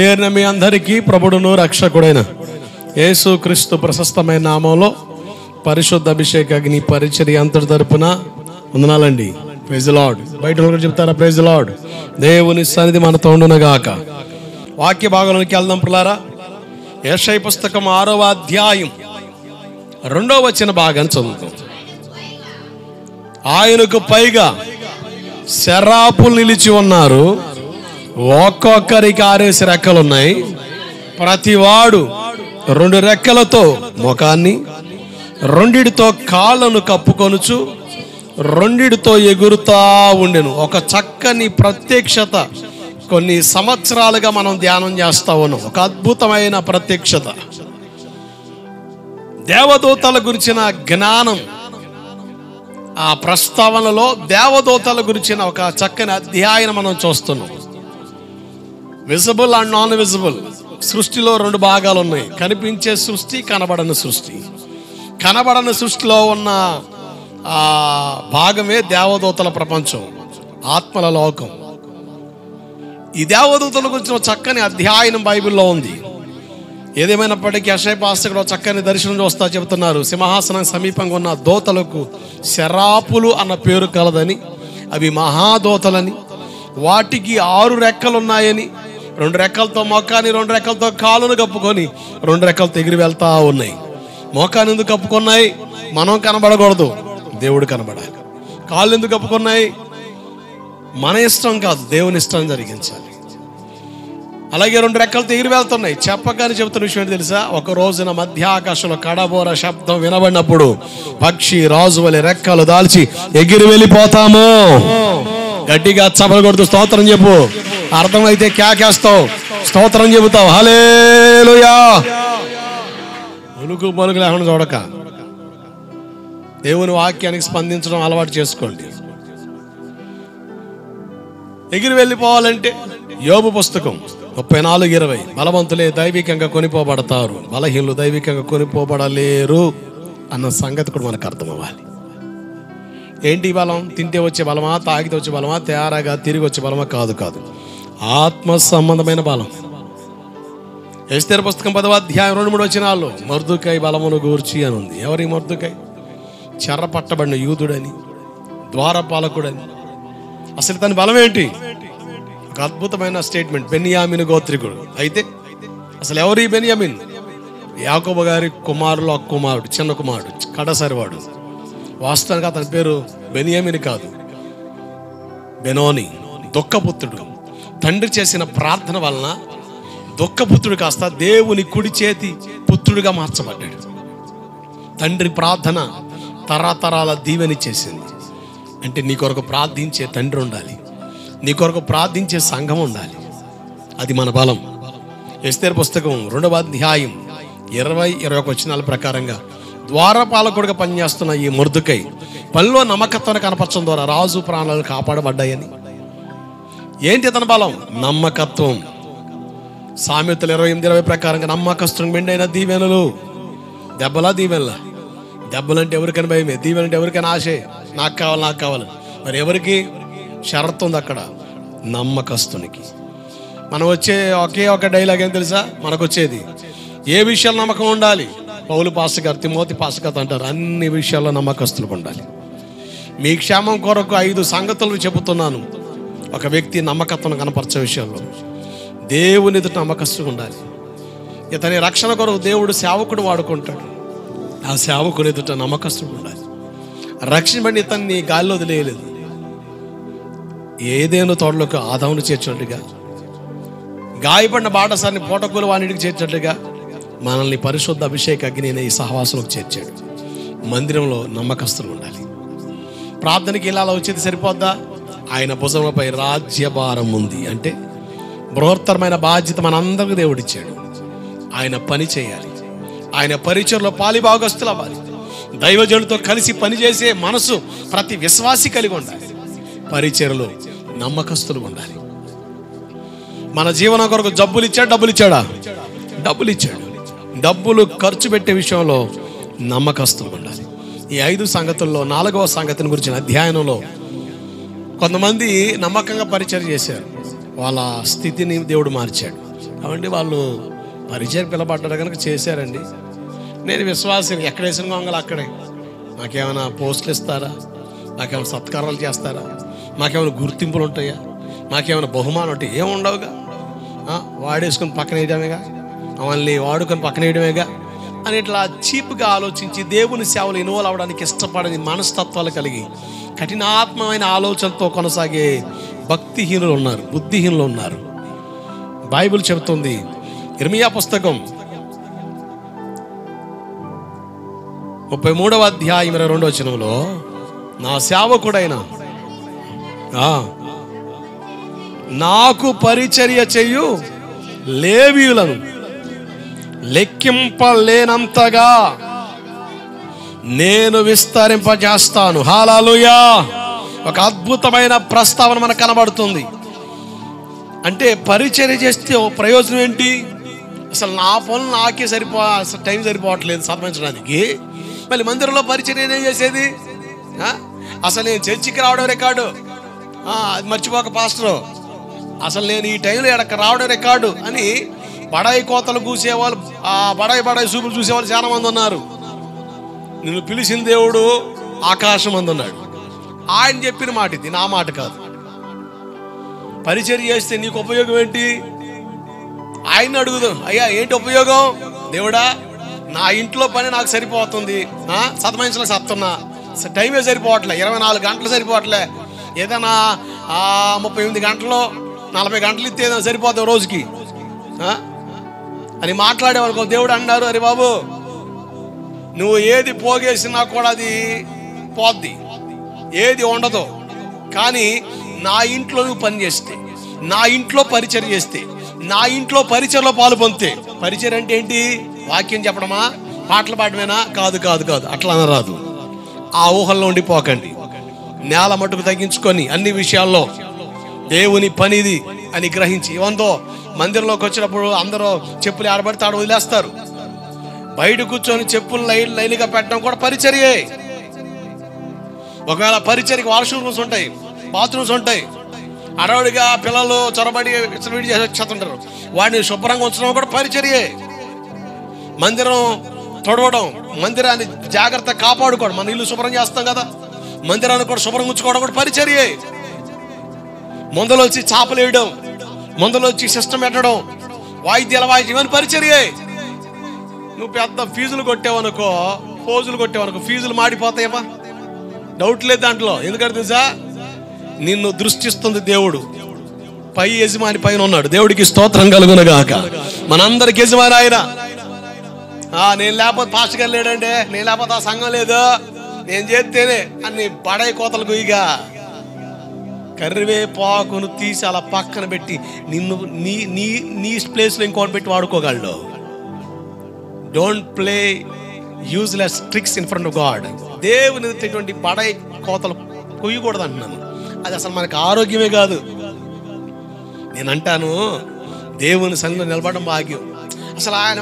చేరిన మీ అందరికీ ప్రభుడును రక్షకుడైన యేసుక్రీస్తు ప్రశస్తమైన నామంలో పరిశుద్ధ అభిషేక అగ్ని పరిచర్య అంతటి తరపున వందనాలండి. Praise the Lord. బయట కూడా చెప్తారా ప్రైజ్ ది లార్డ్. దేవుని సన్నిధి మనతో ఉండునుగాక. వాక్య భాగంలోకి వెళ్దాం పిల్లారా. యెషయా పుస్తకం 6వ అధ్యాయం 2వ వచన భాగాన్ని చదువుతాం. ఆయనకు పైగా శరాపులు నిలిచి ఉన్నారు, ఒక్కొక్కరికి 6 రెక్కలు ఉన్నాయి. ప్రతివాడు 2 రెక్కలతో ముఖాన్ని, 2తో కాళ్ళను కప్పుకొనుచు 2తో ఎగురుతా ఉండెను. ఒక చక్కని ప్రత్యక్షత కొన్ని సంవత్సరాలుగా మనం ధ్యానం చేస్తా ఉన్నాం. ఒక అద్భుతమైన ప్రత్యక్షత, దేవదూతల గురించిన జ్ఞానం. ఆ ప్రస్తావనలో దేవదూతల గురించిన ఒక చక్కని అధ్యాయం మనం చూస్తున్నాం. Visible and non visible. సృష్టిలో 2 భాగాలు ఉన్నాయి, కనిపించే సృష్టి, కనబడని సృష్టి. కనబడని సృష్టిలో ఉన్న భాగమే దేవదూతల ప్రపంచం, ఆత్మల లోకం. ఈ దేవదూతల గురించిన చక్కని అధ్యాయం బైబిల్లో ఉంది. ఏదేమైనప్పటికీ యెషయా పాస్టర్ చక్కని దర్శనం చూస్తా చెబుతున్నారు. సింహాసనం సమీపంగా ఉన్న దూతలకు శరాపులు అన్న పేరు కలదని, అవి మహాదూతలని, వాటికి 6 రెక్కలు ఉన్నాయని, 2 రెక్కలతో మొక్కాన్ని, 2 రెక్కలతో కాళ్ళను కప్పుకొని 2 రెక్కలతో ఎగిరి వెళ్తా ఉన్నాయి. మోకాన్ని ఎందుకు కప్పుకున్నాయి? మనం కనబడకూడదు, దేవుడు కనబడాలి. కాళ్ళు ఎందుకు కప్పుకున్నాయి? మన ఇష్టం కాదు, దేవుని ఇష్టం జరిగించాలి. అలాగే 2 రెక్కలతో ఎగిరి వెళ్తున్నాయి. చెప్పగానే చెబుతున్న విషయం ఏంటి తెలుసా? ఒక రోజున మధ్య ఆకాశంలో కడబోర శబ్దం వినబడినప్పుడు పక్షి రాజు వలె రెక్కలు దాల్చి ఎగిరి వెళ్ళిపోతాము. గట్టిగా చప్పలు కొడుతూ స్తోత్రం చెప్పు. అర్థమైతే కేకేస్తావు, స్తోత్రం చెబుతావు. హల్లెలూయా. ఉలుకు పలుకు లేకుండా చూడక దేవుని వాక్యానికి స్పందించడం అలవాటు చేసుకోండి. ఎగిరి వెళ్ళిపోవాలంటే యోబు పుస్తకం 34:20, బలవంతులే దైవికంగా కొనిపోబడతారు, బలహీనులు దైవికంగా కొనిపోబడలేరు అన్న సంగతి కూడా మనకు అర్థం అవ్వాలి. ఏంటి బలం? తింటే వచ్చే బలమా, తాగితే వచ్చే బలమా, తేరాగా తిరిగి వచ్చే బలమా? కాదు కాదు, ఆత్మ సంబంధమైన బలం. ఎస్తేరు పుస్తకం 10వ అధ్యాయం 2-3 వచనాల్లో మొర్దెకై బలమును గూర్చి అని ఉంది. ఎవరి మొర్దెకై? చెర్ర పట్టబడిన యూదుడని, ద్వారపాలకుడని. అసలు తన బలం ఏంటి? ఒక అద్భుతమైన స్టేట్మెంట్. బెన్యామీను గోత్రికుడు. అయితే అసలు ఎవరి బెన్యామీన్? యాకోబు గారి కుమారులు, కుమారుడు, చిన్న కుమారుడు, కడసరివాడు. వాస్తవానికి అతని పేరు బెన్యామీన్ కాదు, బెనోని, దుఃఖపుత్రుడు. తండ్రి చేసిన ప్రార్థన వలన దుఃఖపుత్రుడు కాస్త దేవుని కుడి చేతి పుత్రుడిగా మార్చబడ్డాడు. తండ్రి ప్రార్థన తరతరాల దీవెని చేసింది. అంటే నీ కొరకు ప్రార్థించే తండ్రి ఉండాలి, నీ కొరకు ప్రార్థించే సంఘం ఉండాలి. అది మన బలం. ఎస్తేరు పుస్తకం 2వ అధ్యాయం 20-21 వచనాల ప్రకారంగా ద్వారపాలకుడిగా పనిచేస్తున్న ఈ మొర్దెకై పనిలో నమ్మకత్వాన్ని కనపరచడం ద్వారా రాజు ప్రాణాలు కాపాడబడ్డాయని. ఏంటి అతని బలం? నమ్మకత్వం. సామెతలు 28:20 ప్రకారంగా నమ్మకస్తుని మెండైన దీవెనలు. దెబ్బలా దీవెనలా? దెబ్బలంటే ఎవరికైనా భయమే, దీవెనంటే ఎవరికైనా ఆశే. నాకు కావాలి, నాకు కావాలి. మరి ఎవరికి? షరతు ఉంది అక్కడ, నమ్మకస్తునికి. మనం వచ్చే ఒకే ఒక డైలాగ్ ఏం తెలుసా? మనకు వచ్చేది ఏ విషయాల్లో నమ్మకం ఉండాలి? పౌలు పాస్టర్ గారు, తిమోతి పాస్టర్ గారు అంటారు, అన్ని విషయాల్లో నమ్మకస్తులకు ఉండాలి. మీ క్షేమం కొరకు 5 సంగతులు చెబుతున్నాను. ఒక వ్యక్తి నమ్మకత్వం కనపరచే విషయంలో దేవుని ఎదుట నమ్మకస్తుగా ఉండాలి. ఇతని రక్షణ కొరకు దేవుడు సేవకుడు వాడుకుంటాడు. ఆ సేవకుని ఎదుట నమ్మకస్తుగా ఉండాలి. రక్షించబడి ఇతన్ని గాల్లో వదిలేయలేదు. ఏదేనో తోటలోకి ఆదామును చేర్చినట్టుగా, గాయపడిన బాటసారిని పోటకూలు వానిటికి చేర్చినట్టుగా మనల్ని పరిశుద్ధ అభిషేక అగ్ని ఈ సహవాసంలోకి చేర్చాడు. మందిరంలో నమ్మకస్తులు ఉండాలి. ప్రార్థనకి ఇలా వచ్చేది సరిపోద్దా? ఆయన భుజంపై రాజ్యభారం ఉంది. అంటే బృహత్తరమైన బాధ్యత మనందరికీ దేవుడిచ్చాడు. ఆయన పని చేయాలి, ఆయన పరిచర్లో పాలిభాగస్తులు అవ్వాలి. దైవజనులతో కలిసి పనిచేసే మనసు ప్రతి విశ్వాసి కలిగి ఉండాలి. పరిచర్లో నమ్మకస్తులు ఉండాలి. మన జీవనం కొరకు జబ్బులు ఇచ్చాడు, డబ్బులు ఇచ్చాడా? డబ్బులు ఇచ్చాడు. డబ్బులు ఖర్చు పెట్టే విషయంలో నమ్మకస్తులు ఉండాలి. ఈ 5 సంగతుల్లో 4వ సంగతిని గురించిన అధ్యయనంలో కొంతమంది నమ్మకంగా పరిచర్య చేశారు. వాళ్ళ స్థితిని దేవుడు మార్చాడు. కాబట్టి వాళ్ళు పరిచయం పిలబడ్డారు కనుక చేశారండి. నేను విశ్వాసం ఎక్కడ వేసిన గొంగలు అక్కడే. మాకేమైనా పోస్టులు ఇస్తారా? మాకేమైనా సత్కారాలు చేస్తారా? మాకేమైనా గుర్తింపులు ఉంటాయా? మాకేమైనా బహుమానం ఉంటాయి? ఏమి ఉండవుగా. వాడేసుకొని పక్కన వేయడమేగా, మమ్మల్ని వాడుకొని పక్కన వేయడమేగా అని ఇట్లా చీప్గా ఆలోచించి దేవుని సేవలు ఇన్వాల్వ్ అవ్వడానికి ఇష్టపడని మనస్తత్వాలు కలిగి కఠినాత్మమైన ఆలోచనతో కొనసాగే భక్తిహీనులు ఉన్నారు, బుద్ధిహీనులు ఉన్నారు. బైబిల్ చెబుతుంది ఇర్మియా పుస్తకం 33వ అధ్యాయం 22వ వచనంలో, నా సేవకుడైన నాకు పరిచర్య చేయు లేవీయులను లెక్కింపలేనంతగా నేను విస్తరింపజేస్తాను. హల్లెలూయా. ఒక అద్భుతమైన ప్రస్తావన మనకు కనబడుతుంది. అంటే పరిచర్య చేస్తే ప్రయోజనం ఏంటి? అసలు నా పనులు నాకే అసలు టైం సరిపోవట్లేదు సత్మించడానికి. మళ్ళీ మందిరంలో పరిచర్య ఏం చేసేది? అసలు నేను చర్చికి రావడం రికార్డు, అది మర్చిపోక పాస్టరు, అసలు నేను ఈ టైంలో ఎక్కడికి రావడం రికార్డు అని బడాయి కోతలు కూసేవాళ్ళు, బడాయి చూపులు చూసేవాళ్ళు చాలా మంది ఉన్నారు. నిన్ను పిలిచిన దేవుడు ఆకాశం మంది ఉన్నాడు. ఆయన చెప్పిన మాట ఇది, నా మాట కాదు. పరిచర్య చేస్తే నీకు ఉపయోగం ఏంటి? ఆయన్ని అడుగుదాం, అయ్యా ఏంటి ఉపయోగం? దేవుడా, నా ఇంట్లో పని నాకు సరిపోతుంది, సతమనిషిలో సత్తున్నా, టైమే సరిపోవట్లే, 24 గంటలు సరిపోవట్లే, ఏదైనా 38 గంటలు 40 గంటలు ఇస్తే ఏదైనా సరిపోతావు రోజుకి అని మాట్లాడేవాళ్ళకు దేవుడు అన్నారు, అరే బాబు, నువ్వు ఏది పోగేసినా కూడా అది పోద్ది, ఏది ఉండదు. కానీ నా ఇంట్లో నువ్వు పని చేస్తే, నా ఇంట్లో పరిచర్య చేస్తే, నా ఇంట్లో పరిచర్లో పాలు పొందితే, పరిచర్య అంటే ఏంటి? వాక్యం చెప్పడమా, పాటలు పాడమేనా? కాదు కాదు కాదు, అట్లా అనరాదు. ఆ ఊహల్లో ఉండిపోకండి. నేల మట్టుకు తగ్గించుకొని అన్ని విషయాల్లో దేవుని పనిది అని గ్రహించి, ఇవంతో మందిరంలోకి వచ్చినప్పుడు అందరూ చెప్పులు ఆడబడితే ఆడ వదిలేస్తారు. బయట కూర్చొని చెప్పులు లైన్గా పెట్టడం కూడా పరిచర్యే. ఒకవేళ పరిచర్యకి వాష్రూమ్ రూమ్స్ ఉంటాయి, బాత్రూమ్స్ ఉంటాయి, అడవుడిగా పిల్లలు చొరబడి వీడి చేసి వచ్చేస్తుంటారు, వాడిని శుభ్రంగా ఉంచడం కూడా పరిచర్యే. మందిరం తొడవడం, మందిరాన్ని జాగ్రత్త కాపాడుకోవడం, మన ఇల్లు శుభ్రం చేస్తాం కదా, మందిరాన్ని కూడా శుభ్రం ఉంచుకోవడం కూడా పరిచర్యే. ముందలో వచ్చి చాపలు వేయడం, ముందలో వచ్చి సిస్టమ్ పెట్టడం, వాయిద్యాల వాయిద్యం ఇవన్నీ పరిచర్యే. నువ్వు పెద్ద ఫీజులు కొట్టావనుకో, ఫోజులు కొట్టావనుకో, ఫీజులు మాడిపోతాయేమా? డౌట్ లేదు దాంట్లో. ఎందుకంటే తెలుసా, నిన్ను దృష్టిస్తుంది దేవుడు. పై యజమాని పైన ఉన్నాడు. దేవుడికి స్తోత్రం కలుగునగాక. మనందరికి యజమాని ఆయన. నేను లేకపోతే పాస్టర్ గారు లేడంటే, నేను లేకపోతే ఆ సంఘం లేదు, నేను చేస్తేనే అన్ని బడాయి కోతలు గుయ్యిగా కరివేపాకును తీసి అలా పక్కన పెట్టి నిన్ను నీ నీ నీ ప్లేస్లో ఇంకోటి పెట్టి వాడుకోగలడు. Don't play useless tricks in front of God. దేవుని ఇటువంటి బడాయి కోతలు కొయ్యకూడదు అంటున్నాను. అది అసలు మనకు ఆరోగ్యమే కాదు. నేను అంటాను, దేవుని సన్నిధిలో నిలబడడం భాగ్యం. అసలు ఆయన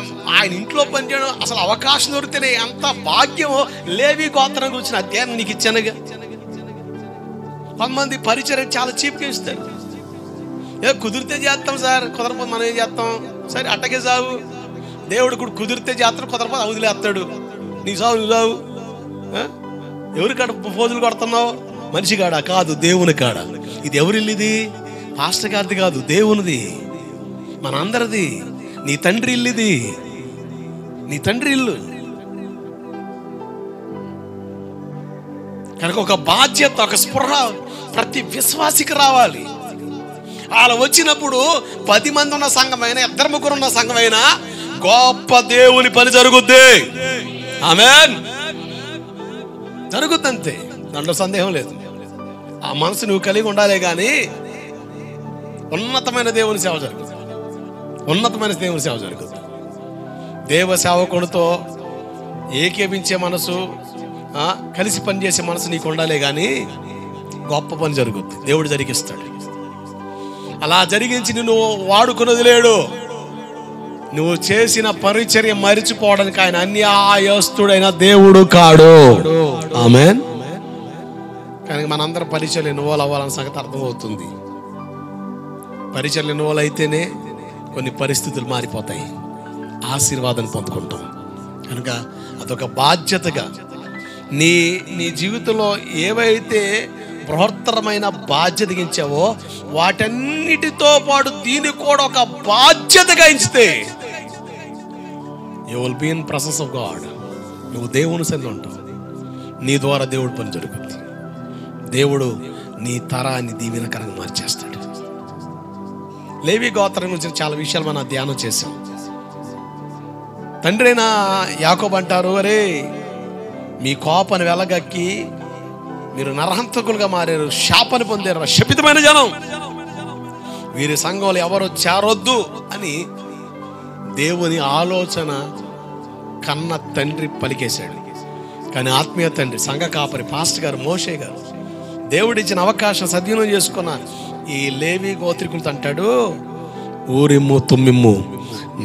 ఇంట్లో పనిచేయడం అసలు అవకాశం దొరికితేనే అంత భాగ్యమో. లేవి గోత్రం గురించి అధ్యాయం నీకు ఇచ్చానుగా. కొంతమంది పరిచయం చాలా చీప్గా ఇస్తారు. కుదిరితే చేస్తాం సార్, కుదరపోతే మనం ఏం చేస్తాం, సరే అట్టకే సాగు. దేవుడు కూడా కుదిరితే చేస్తాడు, కుదరపోతే వదిలేస్తాడు. నీ సాగు నువ్వు సాగు. ఎవరి కాడ ఫోజులు కొడుతున్నావు? మనిషి కాడా? కాదు, దేవుని కాడ. ఇది ఎవరిల్లు? ఇది పాస్టర్ గారిది కాదు, దేవునిది, మనందరిది. నీ తండ్రి ఇల్లు ఇది, నీ తండ్రి ఇల్లు. కనుక ఒక బాధ్యత, ఒక స్పృహ ప్రతి విశ్వాసికి రావాలి. అలా వచ్చినప్పుడు 10 మంది ఉన్న సంఘమైనా, 2-3 ఉన్న సంఘమైనా గొప్ప దేవుని పని జరుగుద్ది. ఆమేన్. జరుగుద్దంతే, దాంట్లో సందేహం లేదు. ఆ మనసు నువ్వు కలిగి ఉండాలే కానీ ఉన్నతమైన దేవుని సేవ జరుగుతుంది. ఉన్నతమైన దేవుని సేవ జరుగుతుంది. దేవ సేవకునితో ఏకీపించే మనసు, కలిసి పనిచేసే మనసు నీకు ఉండాలే కానీ గొప్ప పని జరుగుద్ది, దేవుడు జరిగిస్తాడు. అలా జరిగించి నిన్ను వాడుకున్నది లేడు. నువ్వు చేసిన పరిచర్య మరిచిపోవడానికి ఆయన అన్యాయస్తుడైన దేవుడు కాడు. ఆమేన్. కానీ మనందరం పరిచర్యలు ఇన్వాల్వ్ అవ్వాలన్న సంగతి అర్థమవుతుంది. పరిచర్యలు ఇన్వాల్వ్ అయితేనే కొన్ని పరిస్థితులు మారిపోతాయి, ఆశీర్వాదాన్ని పొందుకుంటాం. కనుక అదొక బాధ్యతగా నీ నీ జీవితంలో ఏవైతే బృహత్తరమైన బాధ్యత ఇచ్చావో వాటన్నిటితో పాటు దీన్ని కూడా ఒక బాధ్యతగా ఇస్తే you will be in presence of God. నువ్వు దేవుని సన్నిధిలో ఉంటావు, నీ ద్వారా దేవుడి పని జరుగుతుంది. దేవుడు నీ తరాన్ని దీవెనకరంగా మార్చేస్తాడు. లేవి గోత్రం గురించి చాలా విషయాలు మనం ధ్యానం చేసాం. తండ్రి అయిన యాకోబు అంటారు, అరే మీ కోపను వెలగక్కి మీరు నరహంతకులుగా మారారు, శాపని పొందారు, శపితమైన జనం, వీరి సంఘంలో ఎవరు చేరొద్దు అని దేవుని ఆలోచన కన్న తండ్రి పలికేశాడు. కానీ ఆత్మీయ తండ్రి, సంఘ కాపరి, పాస్టర్ గారు, మోషే గారు దేవుడిచ్చిన అవకాశం సద్వినియోగం చేసుకున్న ఈ లేవి గోత్రికులతో అంటాడు, ఊరిమ్ము తుమ్మిమ్ము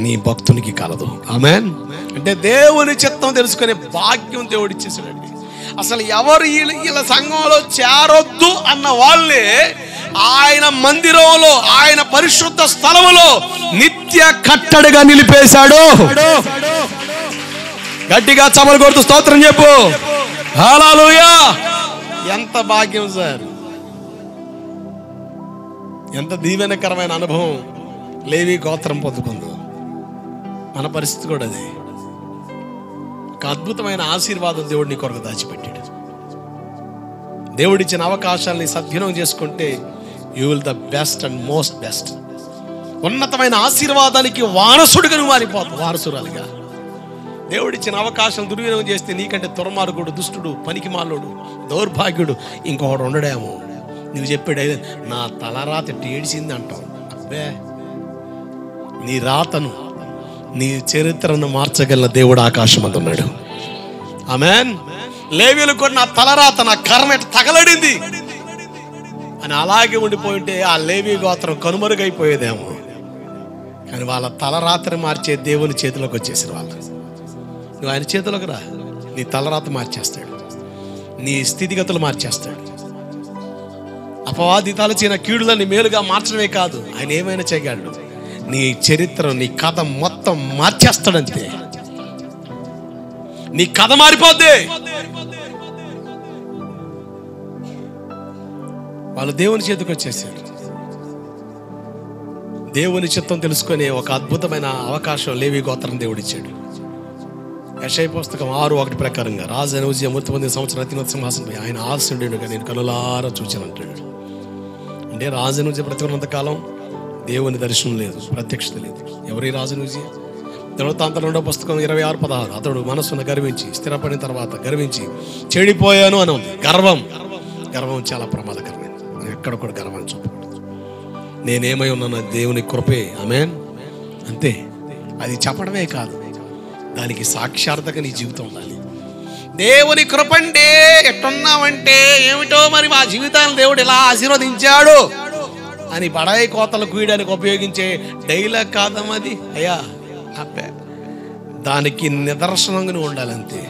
నీ భక్తునికి కలదు. ఆమేన్. అంటే దేవుని చిత్తం తెలుసుకునే భాగ్యం దేవుడు ఇచ్చేసాడండి. అసలు ఎవరు వీళ్ళ సంఘంలో చేరొద్దు అన్న వాళ్ళే ఆయన మందిరంలో, ఆయన పరిశుద్ధ స్థలములో నిత్య కట్టడిగా నిలిపేశాడు. గట్టిగా చమలు కొడుతూ స్తోత్రం చెప్పు. హల్లెలూయా. ఎంత భాగ్యం సార్, ఎంత దీవెనకరమైన అనుభవం లేవి గోత్రం పొందుకుందో. మన పరిస్థితి కూడా అదే. ఒక అద్భుతమైన ఆశీర్వాదం దేవుడు నీ కొరకు దాచిపెట్టాడు. దేవుడిచ్చిన అవకాశాలని సద్వినియోగం చేసుకుంటే you will the best and most best. ఉన్నతమైన ఆశీర్వాదానికి వారసుడిగా నువ్వు మారిపోతావు, వారసురాలుగా. దేవుడిచ్చిన అవకాశం దుర్వినియోగం చేస్తే నీకంటే దుర్మార్గుడు, దుష్టుడు, పనికిమాలోడు, దౌర్భాగ్యుడు ఇంకొకడు ఉండడేమో. నువ్వు చెప్పాడు నా తలరాత ఏడిసింది అంటావు. అబ్బే, నీ రాతను, నీ చరిత్రను మార్చగల దేవుడు ఆకాశం అందు ఉన్నాడు. ఆమేన్. లేవీయులు కూడా నా తలరాత, నా కర్మ తగలడింది అని అలాగే ఉండిపోయింటే ఆ లేవీ గోత్రం కనుమరుగైపోయేదేమో. కానీ వాళ్ళ తలరాత్రి మార్చే దేవుని చేతిలోకి వచ్చేసిన వాళ్ళు. నువ్వు ఆయన చేతిలోకి రా, నీ తలరాత మార్చేస్తాడు, నీ స్థితిగతులు మార్చేస్తాడు. అపవాది తలచిన కీడులని మేలుగా మార్చడమే కాదు, ఆయన ఏమైనా చేయగలడు. నీ చరిత్ర, నీ కథ మొత్తం మార్చేస్తాడంతే. నీ కథ మారిపోద్ది. వాళ్ళు దేవుని చేతికి వచ్చేసారు. దేవుని చిత్తం తెలుసుకునే ఒక అద్భుతమైన అవకాశం లేవి గోత్రం దేవుడిచ్చాడు. యెషయా పుస్తకం 6:1 ప్రకారంగా రాజు అయిన ఉజ్జియా మృతి పొందిన సంవత్సరం అత్యున్నత సింహాసనంపై ఆయన ఆసీనుడుగా నేను కనులారా చూచాను అంటాడు. అంటే రాజు అయిన ఉజ్జియా బ్రతికున్నంత కాలం దేవుని దర్శనం లేదు, ప్రత్యక్షత లేదు. ఎవరి రాజు ఉజ్జియా? దినవృత్తాంతాల 2వ పుస్తకం 26:16 అతడు మనస్సును గర్వించి స్థిరపడిన తర్వాత గర్వించి చెడిపోయాను అని ఉంది. గర్వం చాలా ప్రమాదకరమైనది. ఎక్కడ కూడా గర్వాన్ని చూపకూడదు. నేనేమై ఉన్నాను దేవుని కృపే. ఆమేన్. అంతే. అది చెప్పడమే కాదు, దానికి సాక్షార్థక నీ జీవితం ఉండాలి. దేవుని కృపంటే ఎట్టున్నామంటే ఏమిటో, మరి మా జీవితాన్ని దేవుడు ఇలా ఆశీర్వదించాడు అని బడాయి కోతలు కూయడానికి ఉపయోగించే డైలాగ్ కాదమ్మది. అయ్యా అబ్బే, దానికి నిదర్శనంగా ఉండాలంతే.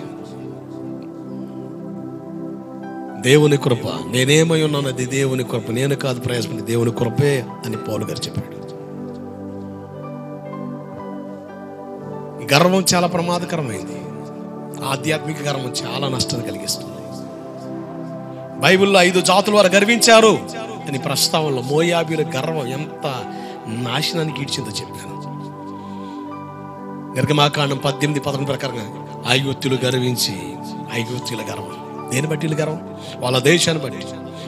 దేవుని కృప, నేనేమై ఉన్నాను అది దేవుని కృప, నేను కాదు ప్రయాసపడి దేవుని కృపే అని పౌలు గారు చెప్పాడు. గర్వం చాలా ప్రమాదకరమైంది. ఆధ్యాత్మిక గర్వం చాలా నష్టాన్ని కలిగిస్తుంది. బైబిల్లో 5 జాతుల వారు గర్వించారు అని ప్రస్తావనలో మోయాబీల గర్వం ఎంత నాశనానికి ఈడ్చిందో చెప్పాను. నిర్గమాకాండం 18:11 ప్రకారంగా ఐగుప్తులు గర్వించి, ఐగుప్తుల గర్వం దేని బట్టి గర్వం? వాళ్ళ దేశాన్ని బట్టి,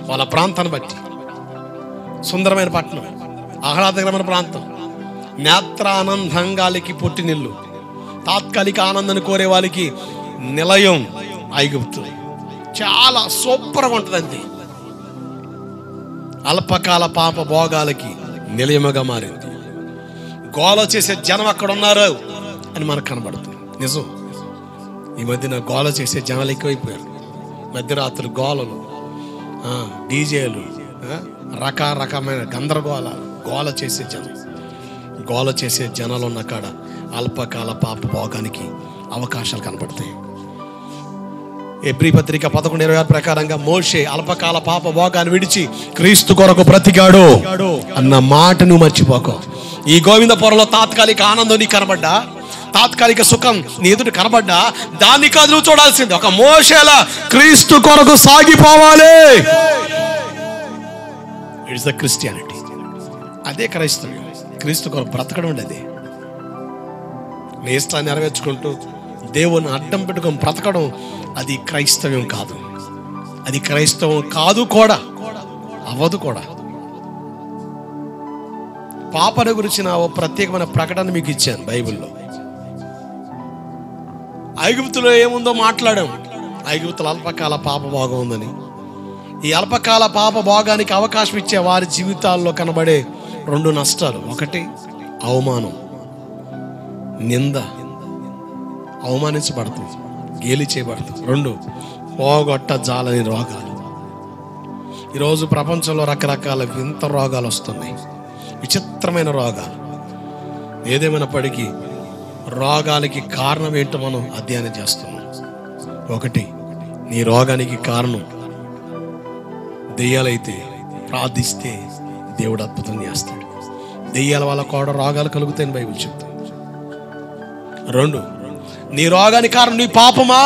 వాళ్ళ ప్రాంతాన్ని బట్టి. సుందరమైన పట్టణం, ఆహ్లాదకరమైన ప్రాంతం, నేత్రానందంగాలికి పుట్టినిల్లు, తాత్కాలిక ఆనందాన్ని కోరే వాళ్ళకి నిలయం ఐగుప్తు. చాలా సూపర్గా ఉంటుంది అంతే. అల్పకాల పాప భోగాలకి నిలయముగా మారింది. గోల చేసే జనం అక్కడ ఉన్నారు అని మనకు కనబడుతుంది. నిజం. ఈ మధ్యన గోల చేసే జనాలు ఎక్కువైపోయారు. మధ్యరాత్రులు గోలలు, డీజేలు, రకరకమైన గందరగోళాలు, గోల చేసే జనాలు ఉన్న కాడ అల్పకాల పాప భోగానికి అవకాశాలు కనపడతాయి. హెబ్రీ పత్రిక 11:26 ప్రకారంగా మోషే అల్పకాల పాప భోగాన్ని విడిచి క్రీస్తు కొరకు బ్రతికాడు అన్న మాట నువ్వు మర్చిపోకు. ఈ గోవిందపురంలో తాత్కాలిక ఆనందం నీకు కనబడ్డా, తాత్కాలిక సుఖం నీ ఎదుటి కనబడ్డా, దాన్ని కాదు నువ్వు చూడాల్సింది. ఒక మోషేలా క్రీస్తు కొరకు సాగిపోవాలి. It's the Christianity. అదే క్రైస్తవ్యం. క్రీస్తు కొరకు బ్రతకడం ఉండేది. నీ ఇష్టాన్ని నెరవేర్చుకుంటూ దేవుని అడ్డం పెట్టుకొని బ్రతకడం అది క్రైస్తవ్యం కాదు. అది క్రైస్తవం కాదు కూడా, అవ్వదు కూడా. పాపను గురించిన ఓ ప్రత్యేకమైన ప్రకటన మీకు ఇచ్చాను బైబిల్లో. ఐగుప్తులో ఏముందో మాట్లాడాం. ఐగుప్తులో అల్పకాల పాప భోగం ఉందని. ఈ అల్పకాల పాప భోగానికి అవకాశం ఇచ్చే వారి జీవితాల్లో కనబడే 2 నష్టాలు. ఒకటి అవమానం, నింద, అవమానించబడుతుంది, గేలి చేయబడుతుంది. 2 పోగొట్ట జాలని రోగాలు. ఈరోజు ప్రపంచంలో రకరకాల వింత రోగాలు వస్తున్నాయి, విచిత్రమైన రోగాలు. ఏదేమైనప్పటికీ రోగానికి కారణం ఏంటో మనం అధ్యయనం చేస్తున్నాం. ఒకటి, నీ రోగానికి కారణం దెయ్యాలైతే ప్రార్థిస్తే దేవుడు అద్భుతం చేస్తాడు. దెయ్యాల వల్ల కూడా రోగాలు కలుగుతాయని బైబిల్ చెప్తుంది. 2, నీ రోగానికి కారణం నీ పాపమా,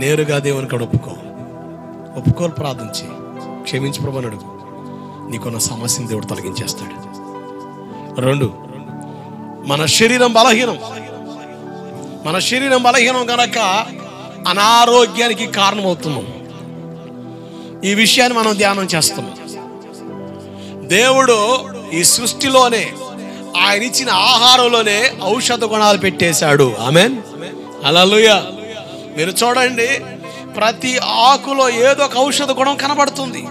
నేరుగా దేవుని కాడ ఒప్పుకోలు ప్రార్థించి క్షమించి ప్రభువుని అడుగు. నీకున్న సమస్యను దేవుడు తొలగించేస్తాడు. 2, మన శరీరం బలహీనం కనుక అనారోగ్యానికి కారణమవుతున్నాం. ఈ విషయాన్ని మనం ధ్యానం చేస్తున్నాం. దేవుడు ఈ సృష్టిలోనే ఆయన ఇచ్చిన ఆహారంలోనే ఔషధ గుణాలు పెట్టేశాడు. ఆమేన్, హల్లెలూయా. మీరు చూడండి, ప్రతి ఆకులో ఏదో ఒక ఔషధ గుణం కనబడుతుంది.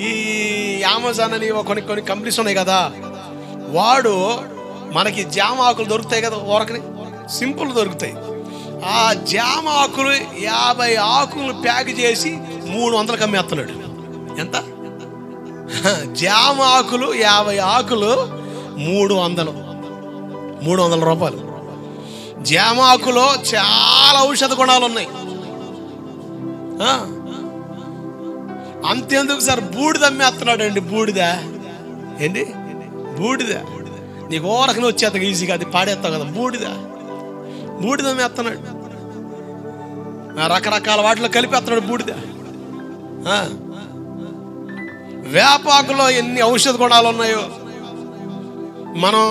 ఈ అమెజాన్ అని కొన్ని కంపెనీస్ ఉన్నాయి కదా, వాడు మనకి జామ ఆకులు దొరుకుతాయి కదా, ఊరకని సింపుల్ దొరుకుతాయి. ఆ జామ ఆకులు 50 ఆకులు ప్యాక్ చేసి 300కి అమ్మేస్తున్నాడు. ఎంత? జామ ఆకులు 50 ఆకులు 300 రూపాయలు. జామ ఆకులో చాలా ఔషధ గుణాలు ఉన్నాయి. అంతేందుకు సార్, బూడిద అమ్మేస్తున్నాడు అండి. బూడిద ఏంటి? బూడిద నీకు ఓరకని వచ్చేత ఈజీగా అది పాడేస్తావు కదా. బూడిద అమ్మేస్తున్నాడు. రకరకాల వాటిలో కలిపేస్తున్నాడు బూడిద. వేపాకులో ఎన్ని ఔషధ గుణాలు ఉన్నాయో. మనం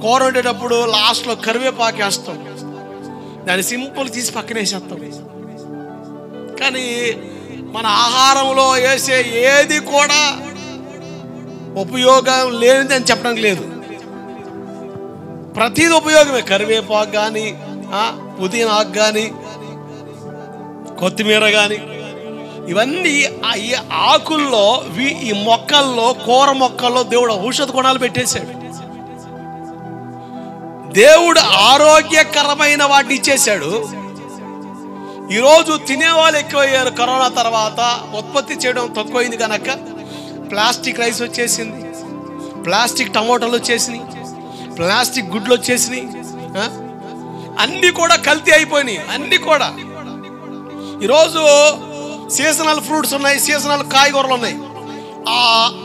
కూర వండేటప్పుడు లాస్ట్లో కరివేపాకు వేస్తాం, దాన్ని సింపుల్ తీసి పక్కన వేసేస్తాం. కానీ మన ఆహారంలో వేసే ఏది కూడా ఉపయోగం లేనిది అని చెప్పడానికి లేదు. ప్రతిది ఉపయోగమే. కరివేపాకు కానీ, పుదీనాకు కానీ, కొత్తిమీర కానీ, ఇవన్నీ ఈ ఆకుల్లో, ఈ మొక్కల్లో, కూర మొక్కల్లో దేవుడు ఔషధ గుణాలు పెట్టేశాడు. దేవుడు ఆరోగ్యకరమైన వాటిని ఇచ్చేశాడు. ఈరోజు తినేవాళ్ళు ఎక్కువయ్యారు. కరోనా తర్వాత ఉత్పత్తి చేయడం తక్కువైంది కనుక ప్లాస్టిక్ రైస్ వచ్చేసింది, ప్లాస్టిక్ టమోటాలు వచ్చేసినాయి, ప్లాస్టిక్ గుడ్లు వచ్చేసినాయి. అన్నీ కూడా కల్తీ అయిపోయినాయి. అన్నీ కూడా ఈరోజు సీజనల్ ఫ్రూట్స్ ఉన్నాయి, సీజనల్ కాయగూరలు ఉన్నాయి.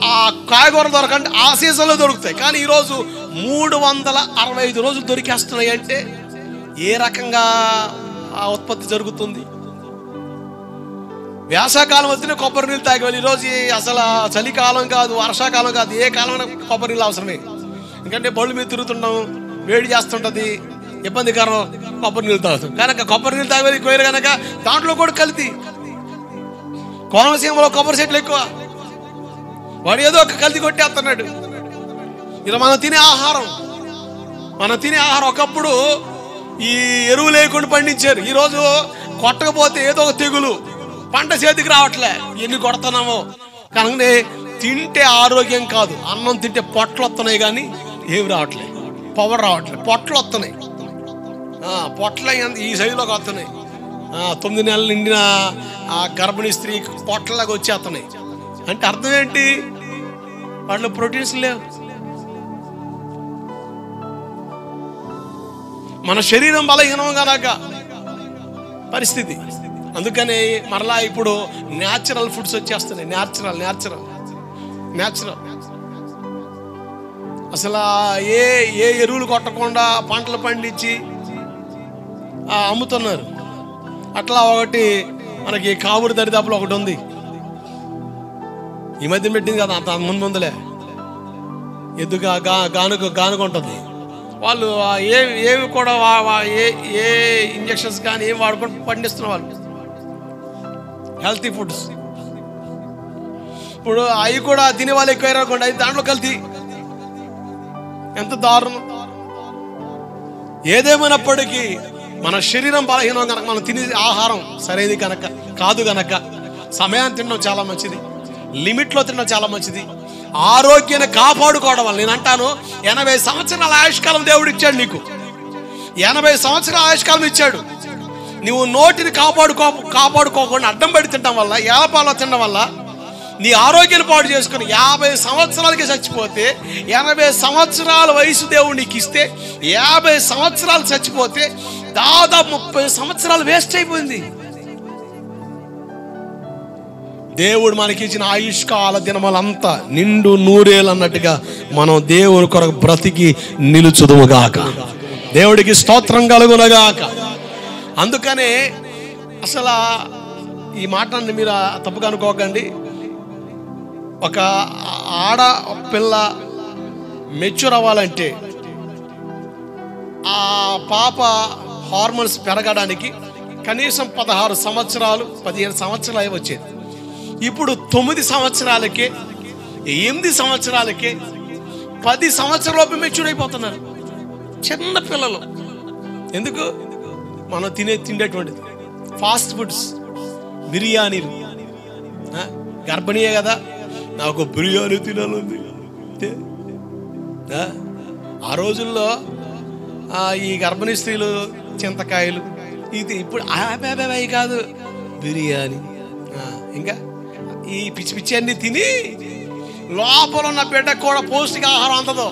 ఆ కాయగూరలు దొరకంటే ఆ సీజన్లో దొరుకుతాయి. కానీ ఈరోజు 365 రోజులు దొరికేస్తున్నాయి. అంటే ఏ రకంగా ఆ ఉత్పత్తి జరుగుతుంది? వేసవకాలం వస్తేనే కొబ్బరి నీళ్ళు తాగేవాళ్ళు. ఈరోజు అసలు చలికాలం కాదు, వర్షాకాలం కాదు, ఏ కాలం కొబ్బరి నీళ్ళు అవసరమే. ఎందుకంటే బళ్ళు మీద తిరుగుతున్నాం, వేడి చేస్తుంటుంది, ఇబ్బందికరం. కొబ్బరి నీళ్ళు తాగుతాం కనుక కొబ్బరి నీళ్ళు తాగేది కోయరు కనుక దాంట్లో కూడా కల్తీ. కోనసీమలో కొబ్బరి చెట్లు ఎక్కువ, వాడు ఏదో ఒక కల్తీ కొట్టేస్తున్నాడు. ఇలా మనం తినే ఆహారం ఒకప్పుడు ఈ ఎరువు లేకుండా పండించారు. ఈరోజు కొట్టకపోతే ఏదో ఒక తెగులు, పంట చేతికి రావట్లే. ఎన్ని కొడుతున్నామో కనుక తింటే ఆరోగ్యం కాదు. అన్నం తింటే పొట్లు వస్తున్నాయి కానీ ఏమి రావట్లే, పవర్ రావట్లే. పొట్లు వస్తున్నాయి, పొట్ల ఈ సైజులోకి వస్తున్నాయి. 9 నెలలు నిండిన ఆ గర్భిణీ స్త్రీ పొట్లలాగా వచ్చేస్తున్నాయి. అంటే అర్థం ఏంటి? వాటిలో ప్రోటీన్స్ లేవు. మన శరీరం బలహీనం గనక పరిస్థితి. అందుకని మరలా ఇప్పుడు న్యాచురల్ ఫుడ్స్ వచ్చేస్తున్నాయి. న్యాచురల్ అసలు ఏ ఎరువులు కొట్టకుండా పంటలు పండించి అమ్ముతున్నారు. అట్లా ఒకటి మనకి కావురు దరిదాపులో ఒకటి ఉంది, ఈ మధ్య పెట్టింది కదా, అంత ముందులే ఎద్దుగా గానుకుంటుంది. వాళ్ళు ఏవి కూడా ఏ ఇంజక్షన్స్ కానీ ఏం వాడుకొని పండిస్తున్న వాళ్ళు హెల్తీ ఫుడ్స్. ఇప్పుడు అవి కూడా తినే వాళ్ళు ఎక్కువ రాకుండా అవి దాంట్లో కల్తీ. ఎంత దారుణం! ఏదేమైనప్పటికీ మన శరీరం బలహీనం కనుక మనం తినే ఆహారం సరైనది కనుక కాదు కనుక సమయాన్ని తినడం చాలా మంచిది, లిమిట్లో తినడం చాలా మంచిది. ఆరోగ్యాన్ని కాపాడుకోవడం వల్ల నేను అంటాను, 80 సంవత్సరాల ఆయుష్కాలం దేవుడు ఇచ్చాడు నీకు. 80 సంవత్సరాల ఆయుష్కాలం ఇచ్చాడు. నువ్వు నోటిని కాపాడుకోకుండా అడ్డం పడి తినడం వల్ల, ఏలపాలో తినడం వల్ల నీ ఆరోగ్యాన్ని పాడు చేసుకుని 50 సంవత్సరాలకి చచ్చిపోతే, 80 సంవత్సరాల వయసు దేవుడు నీకు ఇస్తే 50 సంవత్సరాలు చచ్చిపోతే దాదాపు 30 సంవత్సరాలు వేస్ట్ అయిపోయింది. దేవుడు మనకి ఇచ్చిన ఆయుష్కాల దినములంతా నిండు నూరేళ్ళు అన్నట్టుగా మనం దేవుని కొరకు బ్రతికి నిలుచుదుముగాక. దేవుడికి స్తోత్రం కలుగునగాక. అందుకనే అసలు ఈ మాటని మీరు తప్పుగా అనుకోకండి. ఒక పిల్ల మెచ్యూర్ అవ్వాలంటే ఆ పాప హార్మోన్స్ పెరగడానికి కనీసం 16 సంవత్సరాలు 15 సంవత్సరాలు అయి వచ్చేది. ఇప్పుడు 9 సంవత్సరాలకే 8 సంవత్సరాలకే 10 సంవత్సరాలలోపు మెచ్యూర్ అయిపోతున్నారు చిన్న పిల్లలు. ఎందుకు? మనం తిండేటువంటిది ఫాస్ట్ ఫుడ్స్, బిర్యానీలు. గర్భిణీయే కదా, నాకు బిర్యానీ తినాలంది. ఆ రోజుల్లో ఈ గర్భిణీ స్త్రీలు చింతకాయలు ఇది, ఇప్పుడు అవి కాదు, బిర్యానీ. ఇంకా ఈ పిచ్చి పిచ్చి అన్ని తిని లోపల ఉన్న బిడ్డకు కూడా పౌష్టిక ఆహారం అందదు.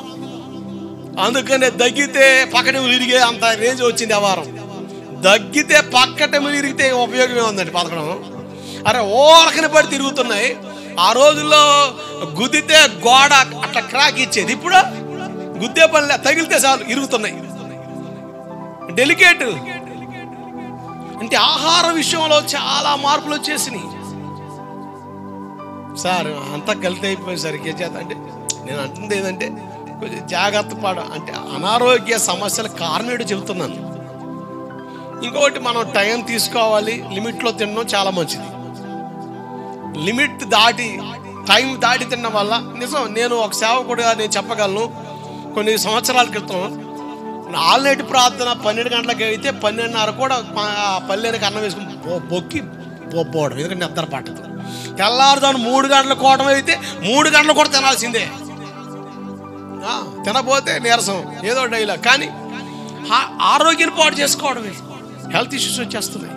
అందుకనే దగ్గితే పక్కటెములు ఇరిగే అంత రేంజ్ వచ్చింది ఆ వారం. దగ్గితే పక్కటెములు ఇరిగితే ఉపయోగమే ఉందండి పథకం. అరే ఓరకని పడి తిరుగుతున్నాయి. ఆ రోజుల్లో గుద్దితే గోడ అట్లా క్రాక్ ఇచ్చేది, ఇప్పుడు గుద్దే పనిలే, తగిలితే చాలు ఇరుగుతున్నాయి. డెలికేట్ అంటే ఆహార విషయంలో చాలా మార్పులు వచ్చేసినాయి సార్. అంతా కలిసి అయిపోయేసరికి చేత అంటే నేను అంటుంది ఏంటంటే కొంచెం జాగ్రత్త అంటే అనారోగ్య సమస్యల కారణం చెబుతున్నాను. ఇంకొకటి, మనం టైం తీసుకోవాలి, లిమిట్లో తినడం చాలా మంచిది. లిమిట్ టైం దాటి తినడం వల్ల నిజం, నేను ఒక సేవకుడిగా నేను చెప్పగలను. కొన్ని సంవత్సరాల క్రితం ఆల్నైట్ ప్రార్థన 12 గంటలకి అయితే 12:30 కూడా పల్లెనికి అన్నం వేసుకుని బొక్కి పోవడం, ఎందుకంటే నిద్ర పట్టదు. తెల్లారుదాను 3 గంటలకు కోవడం అయితే 3 గంటలు కూడా తినాల్సిందే. తినపోతే నీరసం, ఏదో డైలాగ్. కానీ ఆరోగ్యాన్ని పాడు చేసుకోవడమే, హెల్త్ ఇష్యూస్ వచ్చేస్తున్నాయి.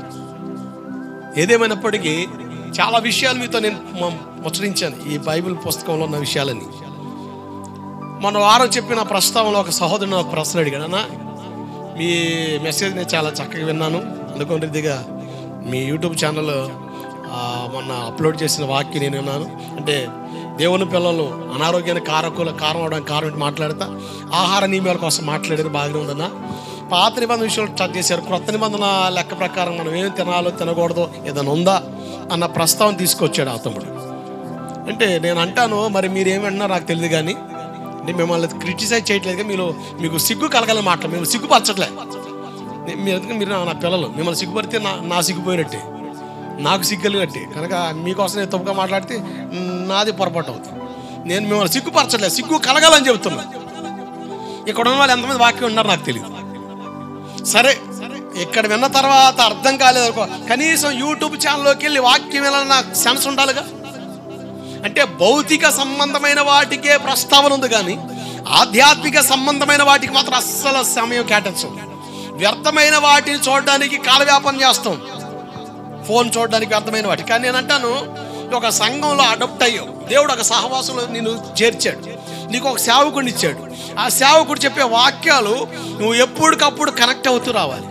ఏదేమైనప్పటికీ చాలా విషయాలు మీతో నేను ముచ్చరించాను ఈ బైబిల్ పుస్తకంలో ఉన్న విషయాలని. మన వారం చెప్పిన ప్రస్తావనలో ఒక సహోదరుడు ఒక ప్రశ్న అడిగాడు. అన్న, మీ మెసేజ్ నేను చాలా చక్కగా విన్నాను, అందుకని ఇదిగా మీ యూట్యూబ్ ఛానల్ మొన్న అప్లోడ్ చేసిన వాక్యం నేను విన్నాను. అంటే దేవుని పిల్లలు అనారోగ్యానికి కారణం అవడానికి కారణం మాట్లాడతా ఆహార నియమాల కోసం మాట్లాడేది బాగానే ఉందన్న. పాత నిబంధన విషయంలో స్టార్ట్ చేశారు, క్రొత్త నిబంధన లెక్క ప్రకారం మనం ఏం తినాలో తినకూడదో ఏదైనా ఉందా అన్న ప్రస్తావన తీసుకొచ్చాడు ఆ తమ్ముడు. అంటే నేను అంటాను, మరి మీరేమన్నా నాకు తెలియదు కానీ, అంటే మిమ్మల్ని క్రిటిసైజ్ చేయట్లేదు, మీకు సిగ్గు కలగాలని మాట, మేము సిగ్గుపరచట్లే. మీరు నా పిల్లలు, మిమ్మల్ని సిగ్గుపడితే నా సిగ్గుపోయినట్టే, నాకు సిగ్గులినట్టే. కనుక మీకోసం నేను తప్పుగా మాట్లాడితే నాది పొరపాటు అవుతుంది. నేను మిమ్మల్ని సిగ్గుపరచట్లేదు, సిగ్గు కలగాలని చెబుతున్నా. ఇక్కడ ఉన్న వాళ్ళు ఎంతమంది వాక్యం ఉన్నారు నాకు తెలియదు. సరే, ఇక్కడ విన్న తర్వాత అర్థం కాలేదు, కనీసం యూట్యూబ్ ఛానల్లోకి వెళ్ళి వాక్యం వెళ్ళాలని నాకు సెన్స్ ఉండాలిగా. అంటే భౌతిక సంబంధమైన వాటికే ప్రస్తావన ఉంది కానీ ఆధ్యాత్మిక సంబంధమైన వాటికి మాత్రం అస్సలు సమయం కేటాయించం. వ్యర్థమైన వాటిని చూడడానికి కాలవ్యాపనం చేస్తాం, ఫోన్ చూడడానికి వ్యర్థమైన వాటి. కానీ నేను అంటాను, ఒక సంఘంలో అడాప్ట్ అయ్యావు, దేవుడు ఒక సహవాసంలో నిన్ను చేర్చాడు, నీకు ఒక సేవకుడిని ఇచ్చాడు. ఆ సేవకుడు చెప్పే వాక్యాలు నువ్వు ఎప్పటికప్పుడు కనెక్ట్ అవుతూ రావాలి.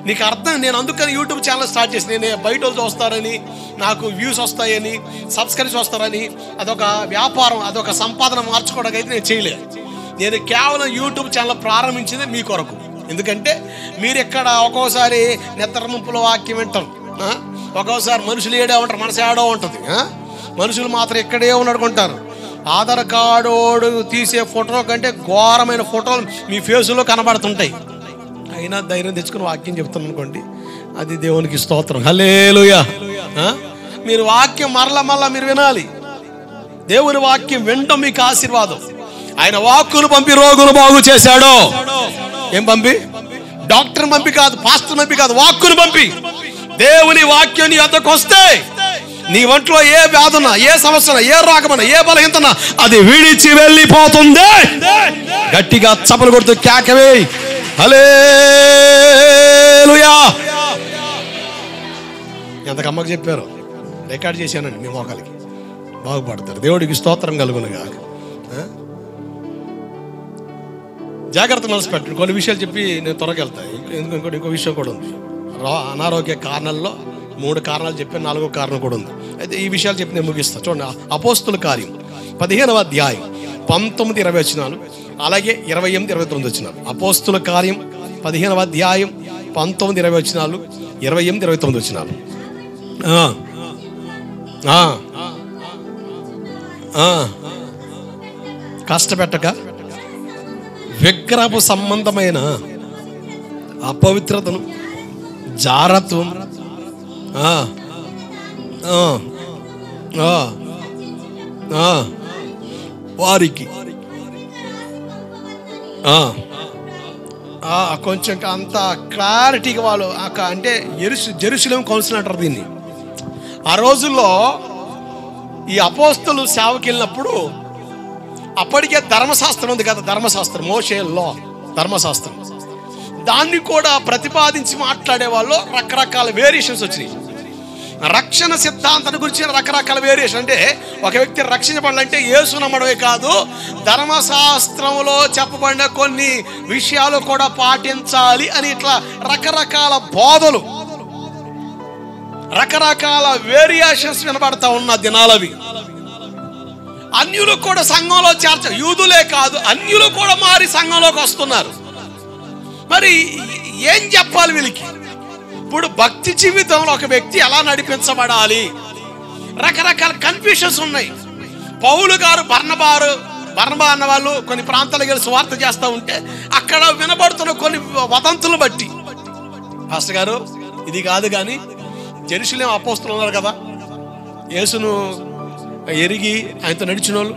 నీకు అర్థం. నేను అందుకని యూట్యూబ్ ఛానల్ స్టార్ట్ చేసి, నేను బయట వాళ్ళు చూస్తారని, నాకు వ్యూస్ వస్తాయని, సబ్స్క్రైబ్స్ వస్తారని అదొక వ్యాపారం, అదొక సంపాదన మార్చుకోవడానికి అయితే నేను చేయలేదు. నేను కేవలం యూట్యూబ్ ఛానల్ ప్రారంభించింది మీ కొరకు. ఎందుకంటే మీరు ఎక్కడ ఒక్కోసారి నిద్ర ముంపుల వాక్యం వింటారు, ఒక్కోసారి మనుషులు ఏడే ఉంటారు, మనసు ఏడో ఉంటుంది. మనుషులు మాత్రం ఎక్కడే ఉన్నడుకుంటారు. ఆధార్ కార్డు తీసే ఫోటో కంటే ఘోరమైన ఫోటోలు మీ ఫేసులో కనబడుతుంటాయి. అయినా ధైర్యం తెచ్చుకుని వాక్యం చెప్తాను అనుకోండి, అది దేవునికి స్తోత్రం. హల్లెలూయా. మీరు వాక్యం మరలా మీరు వినాలి. దేవుని వాక్యం వినడం మీకు ఆశీర్వాదం. ఆయన వాక్కును పంపి రోగులు బాగు చేశాడు. ఏం పంపి? డాక్టర్ పంపి కాదు, పాస్టర్ పంపి కాదు, వాక్కును పంపి. దేవుని వాక్యం నీ వద్దకు వస్తే నీ ఒంట్లో ఏ వ్యాధున్నా, ఏ సమస్య, ఏ రోగమన్నా, ఏ బలహీనతన్నా అది విడిచి వెళ్ళిపోతుంది. గట్టిగా చప్పలు కొడుతూ కేకవే హల్లెలూయా. ఎంత కమ్మకు చెప్పారు, రికార్డ్ చేశానండి మీ మోకాలికి. బాగుపడతారు. దేవుడికి స్తోత్రం కలుగునుగా. జాగ్రత్త మనసు పెట్టండి. కొన్ని విషయాలు చెప్పి నేను త్వరగా వెళ్తాను. ఎందుకంటే ఇంకో విషయం కూడా ఉంది. అనారోగ్య కారణాల్లో 3 కారణాలు చెప్పి 4వ కారణం కూడా ఉంది. అయితే ఈ విషయాలు చెప్పి నేను ముగిస్తాను. చూడండి, అపోస్తుల కార్యం 15వ అధ్యాయం 19-20 వచనాలు, అలాగే 28-29 వచనాలు. అపోస్తుల కార్యం 15వ అధ్యాయం 19-20 వచనాలు, 28-29 వచనాలు. కష్టపెట్టక విగ్రహపు సంబంధమైన అపవిత్రతను, జారత్వం, వారికి కొంచెం అంత క్లారిటీగా వాళ్ళు అంటే జెరూసలేం కౌన్సిల్ అంటారు దీన్ని. ఆ రోజుల్లో ఈ అపోస్తలు సేవకి వెళ్ళినప్పుడు అప్పటికే ధర్మశాస్త్రం ఉంది కదా, ధర్మశాస్త్రం, మోషే లా, ధర్మశాస్త్రం. దాన్ని కూడా ప్రతిపాదించి మాట్లాడే వాళ్ళు రకరకాల వేరియేషన్స్ వచ్చినాయి. రక్షణ సిద్ధాంతాన్ని గురించి రకరకాల వేరియేషన్. అంటే ఒక వ్యక్తి రక్షించబడాలంటే యేసు నమ్మడమే కాదు, ధర్మశాస్త్రంలో చెప్పబడిన కొన్ని విషయాలు కూడా పాటించాలి అని ఇట్లా రకరకాల బోధలు, రకరకాల వేరియేషన్స్ వినబడతా ఉన్న దినాలవి. అన్యులు కూడా సంఘంలో యూదులే కాదు, అన్యులు కూడా మారి సంఘంలోకి వస్తున్నారు. మరి ఏం చెప్పాలి వీళ్ళకి? ఇప్పుడు భక్తి జీవితంలో ఒక వ్యక్తి ఎలా నడిపించబడాలి? రకరకాల కన్ఫ్యూషన్స్ ఉన్నాయి. పౌలు గారు బర్నబా అన్న వాళ్ళు కొన్ని ప్రాంతాలకు వెళ్ళి సువార్త చేస్తూ ఉంటే అక్కడ వినబడుతున్న కొన్ని వదంతులు బట్టి, పాస్టర్ గారు ఇది కాదు కానీ జెరూసలేం అపోస్తలులు ఉన్నారు కదా, యేసును ఎరిగి ఆయనతో నడిచిన వాళ్ళు,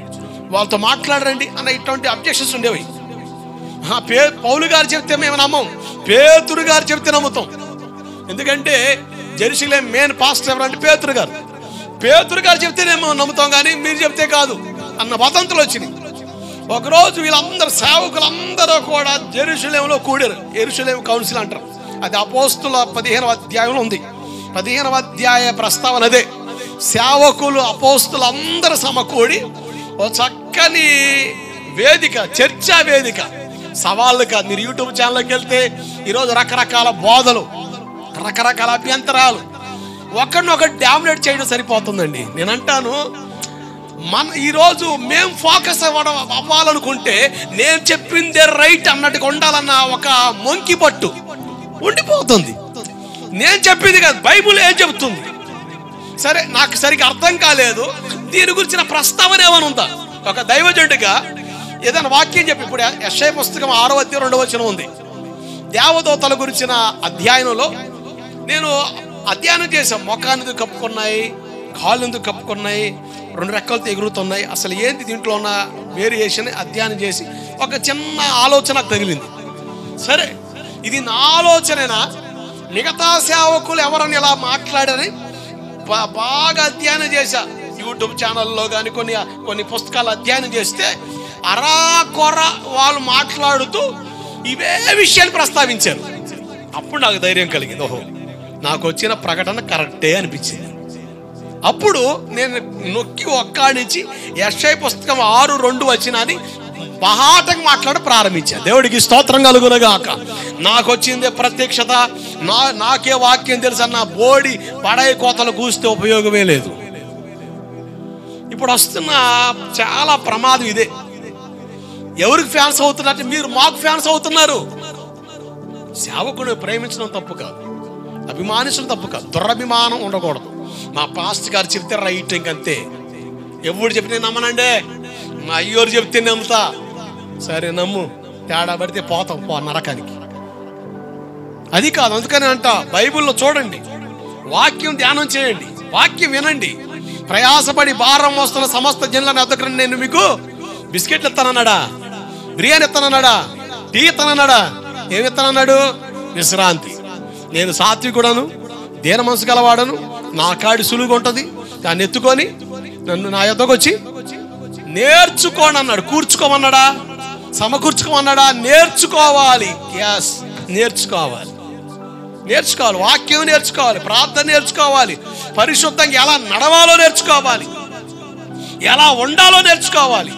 వాళ్ళతో మాట్లాడరండి అన్న ఇటువంటి అబ్జెక్షన్స్ ఉండేవి. పౌలు గారు చెప్తే మేము నమ్మం, పేతురు గారు చెప్తే నమ్ముతాం. ఎందుకంటే జెరూసలేం మెయిన్ పాస్టర్ ఎవరంటే పేతురు గారు. పేతురు గారు చెప్తే మేము నమ్ముతాం కానీ మీరు చెప్తే కాదు అన్న వదంతులు వచ్చినాయి. ఒకరోజు వీళ్ళందరూ సేవకులందరూ కూడా జెరూసలేంలో కూడారు. యెరూషలేం కౌన్సిల్ అంటారు. అది అపోస్తుల 15వ అధ్యాయంలో ఉంది. 15వ అధ్యాయ ప్రస్తావన అదే. సేవకులు అపోస్తులు అందరూ సమకూడి ఓ చక్కని వేదిక, చర్చా వేదిక, సవాళ్ళు కాదు. మీరు యూట్యూబ్ ఛానల్కి వెళ్తే ఈరోజు రకరకాల బోధలు, రకరకాల అభ్యంతరాలు, ఒకరినొకటి డామినేట్ చేయడం సరిపోతుందండి. నేను అంటాను, ఈరోజు మేము ఫోకస్ అవ్వాలనుకుంటే నేను చెప్పిందే రైట్ అన్నట్టుగా ఉండాలన్న ఒక మొంకి పట్టు ఉండిపోతుంది. నేను చెప్పింది కాదు, బైబుల్ ఏం చెబుతుంది, సరే నాకు సరిగ్గా అర్థం కాలేదు, దీని గురించిన ప్రస్తావన ఏమైనా ఉందా? ఒక దైవజనుడిగా ఏదైనా వాక్యం చెప్పి, ఇప్పుడు యెషయా పుస్తకం 6వ అధ్యాయం 2వ వచనం ఉంది. దేవదూతల గురించిన అధ్యాయంలో నేను అధ్యయనం చేశాను. మొఖాన్ని కప్పుకున్నాయి, కాళ్ళు ఎందుకు కప్పుకున్నాయి, 2 రెక్కలతో ఎగురుతున్నాయి, అసలు ఏంటి దీంట్లో ఉన్న వేరియేషన్ అధ్యయనం చేసి ఒక చిన్న ఆలోచన నాకు తగిలింది. సరే ఇది నా ఆలోచనేనా, మిగతా సేవకులు ఎవరని ఇలా మాట్లాడని బాగా అధ్యయనం చేశా. యూట్యూబ్ ఛానల్లో కానీ కొన్ని పుస్తకాలు అధ్యయనం చేస్తే అరాకొర వాళ్ళు మాట్లాడుతూ ఇవే విషయాలు ప్రస్తావించారు. అప్పుడు నాకు ధైర్యం కలిగింది, ఓహో నాకు వచ్చిన ప్రకటన కరెక్టే అనిపించింది. అప్పుడు నేను నొక్కి ఒక్కాడించి యెషయా పుస్తకం 6:2 వచ్చినది బహాటంగా మాట్లాడ ప్రారంభించా. దేవుడికి స్తోత్రం కలుగునుగాక. నాకు వచ్చిందే ప్రత్యక్షత, నాకే వాక్యం తెలుసు అన్న బోడి పడాయి కోతలు కూస్తే ఉపయోగమే లేదు. ఇప్పుడు వస్తున్న చాలా ప్రమాదం ఇదే. ఎవరికి ఫ్యాన్స్ అవుతున్నట్టు మీరు మాకు ఫ్యాన్స్ అవుతున్నారు. సేవకుని ప్రేమించడం తప్పు కాదు, అభిమానించడం తప్పు కాదు, దురభిమానం ఉండకూడదు. మా పాస్టర్ గారు చెప్తే రైట్, ఇంకంతే. ఎవడు చెప్తే నమ్మనండి, మా అయ్యోరు చెప్తే నమ్ముతా. సరే నమ్ము, తేడా పడితే పోతాం నరకానికి. అది కాదు. అందుకని అంట బైబిల్లో చూడండి, వాక్యం ధ్యానం చేయండి, వాక్యం వినండి. ప్రయాసపడి భారం మోస్తున్న సమస్త జనులను ఎద్దకని నేను మీకు బిస్కెట్లు ఇస్తానన్నాడా, బిర్యానీ ఇస్తానన్నాడా, టీ ఇస్తానన్నాడా? ఏమి ఇస్తానన్నాడు? విశ్రాంతి. నేను సాత్వికుడను, దీన మనసు గలవాడను, నా కాడి సులువుగా ఉంటుంది, దాన్ని ఎత్తుకొని నన్ను నా యొద్దకు వచ్చి నేర్చుకోండి అన్నాడు. కూర్చుకోమన్నాడా, సమకూర్చుకోమన్నాడా? నేర్చుకోవాలి. ఎస్, నేర్చుకోవాలి. వాక్యం నేర్చుకోవాలి, ప్రార్థన నేర్చుకోవాలి, పరిశుద్ధంగా ఎలా నడవాలో నేర్చుకోవాలి, ఎలా ఉండాలో నేర్చుకోవాలి,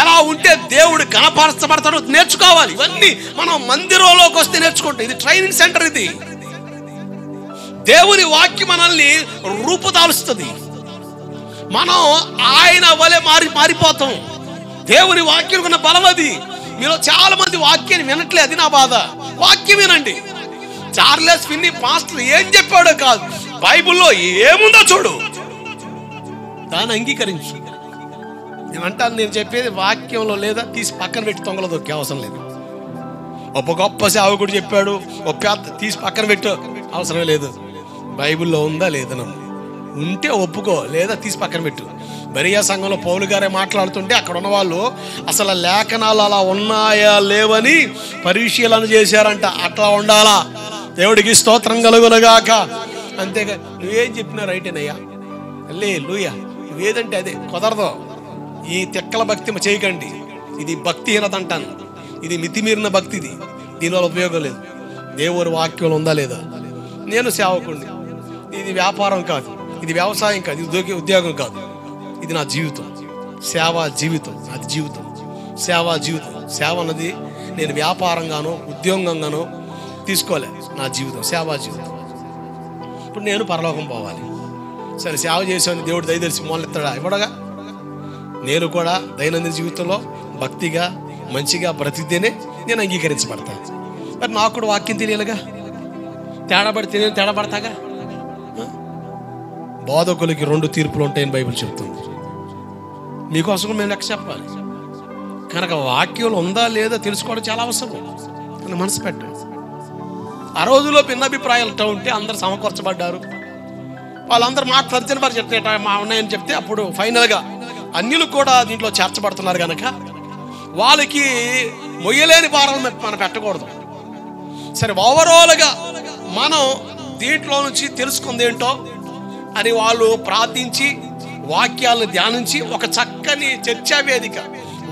ఎలా ఉంటే దేవుడు కనపరచబడతాడో నేర్చుకోవాలి. ఇవన్నీ మనం మందిరంలోకి వస్తే నేర్చుకుంటాం. ఇది ట్రైనింగ్ సెంటర్. ఇది దేవుని వాక్యం మనల్ని రూపుదాలుస్తుంది. మనం ఆయన వలె మారిపోతాం. దేవుని వాక్యం ఉన్న బలం అది. మీలో చాలా మంది వాక్యాన్ని వినట్లే, అది నా బాధ. వాక్యం వినండి. చార్లెస్ ఫిన్నీ పాస్టర్ ఏం చెప్పాడో కాదు, బైబిల్లో ఏముందో చూడు, దాన్ని అంగీకరించు. నేనంటాను, నేను చెప్పేది వాక్యంలో లేదా తీసి పక్కన పెట్టి తొంగలో దొక్కే అవసరం లేదు. ఒక గొప్ప సేవకుడు చెప్పాడు, ఒక పెద్ద తీసి పక్కన పెట్టు అవసరం లేదు. బైబిల్లో ఉందా లేదా నన్ను ఉంటే ఒప్పుకో, లేదా తీసి పక్కన పెట్టు. బెరియా సంఘంలో పౌలు గారే మాట్లాడుతుంటే అక్కడ ఉన్న వాళ్ళు అసలు లేఖనాలు అలా ఉన్నాయా లేవని పరిశీలన చేశారంట. అట్లా ఉండాలా. దేవుడికి స్తోత్రం కలుగునుగాక. అంతేగా నువ్వేం చెప్పినా రైటేనయ్యా, హల్లెలూయా, నువ్వేదంటే అదే. కుదరదు. ఈ తిక్కల భక్తి చేయకండి. ఇది భక్తిహీనత అంటాను. ఇది మితిమీరిన భక్తి. ఇది దీనివల్ల ఉపయోగం లేదు. దేవుని వాక్యం ఉందా లేదా? నేను సేవకుడిని. ఇది వ్యాపారం కాదు, ఇది వ్యవసాయం కాదు, ఇది ఉద్యోగం కాదు. ఇది నా జీవితం, సేవా జీవితం. అది జీవితం, సేవా జీవితం. సేవ అన్నది నేను వ్యాపారంగానో ఉద్యోగంగానో తీసుకోలే. నా జీవితం సేవా జీవితం. ఇప్పుడు నేను పరలోకం పోవాలి. సరే, సేవ చేసాను, దేవుడు దయదలిసి మొదలెత్తాడా? ఇవ్వడగా. నేను కూడా దైనందిన జీవితంలో భక్తిగా మంచిగా బ్రతికితేనే నేను అంగీకరించబడతాను. మరి నాకు కూడా వాక్యం తెలియాలిగా. తేడా పడితే నేను తేడా పడతాగా. బోధకులకి 2 తీర్పులు ఉంటాయని బైబిల్ చెప్తుంది. మీకోసం మేము లెక్క చెప్పాలి కనుక వాక్యంలో ఉందా లేదా తెలుసుకోవడం చాలా అవసరం. అని మనసు పెట్టండి. ఆ రోజులో భిన్నాభిప్రాయాలు ఉంటే అందరు సమకూర్చబడ్డారు. వాళ్ళందరూ తర్జన పరిచెట్టే మా ఉన్నాయని చెప్తే అప్పుడు ఫైనల్గా అన్యులు కూడా దీంట్లో చేర్చబడుతున్నారు కనుక వాళ్ళకి మొయ్యలేని భారాలు మనం పెట్టకూడదు. సరే, ఓవరాల్గా మనం దీంట్లో నుంచి తెలుసుకుంది ఏంటో అని వాళ్ళు ప్రార్థించి వాక్యాలను ధ్యానించి ఒక చక్కని చర్చా వేదిక,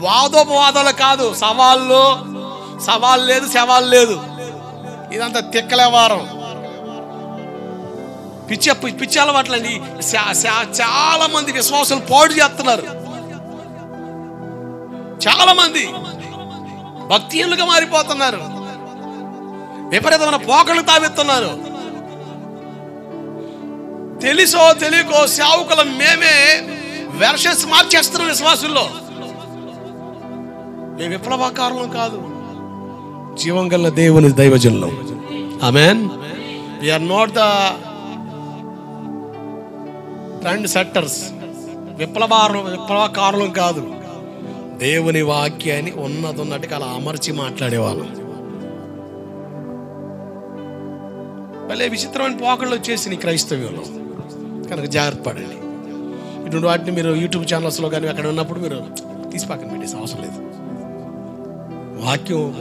వాదోపవాదాలు కాదు, సవాల్ లేదు, సవాల్ లేదు. ఇదంతా తిక్కలే వారం, పిచ్చి అలవాట్లండి. చాలా మంది విశ్వాసాలు పాడు చేస్తున్నారు. చాలా మంది భక్తిహీనులుగా మారిపోతున్నారు. విపరీతమైన పోకళ్ళు తావెత్తున్నారు. తెలుసో తెలియకో సేవకుల మేమే వెర్షన్స్ మార్చేస్తున్నాం విశ్వాసుల్లో. మేము విప్లవకారులం కాదు, జీవం గల దేవుని దైవజనులం. ఆమేన్. We are not the trend setters. విప్లవకారులం కాదు. దేవుని వాక్యాన్ని ఉన్నట్టుగా అలా అమర్చి మాట్లాడేవాళ్ళం. భలే విచిత్రమైన పోకళ్ళు వచ్చేసి నీ క్రైస్తవ్యంలో కనుక జాగ్రత్త పడండి. ఇటువంటి వాటిని మీరు యూట్యూబ్ ఛానల్స్లో కానీ అక్కడ ఉన్నప్పుడు మీరు తీసి పక్కన పెట్టేసి అవసరం లేదు.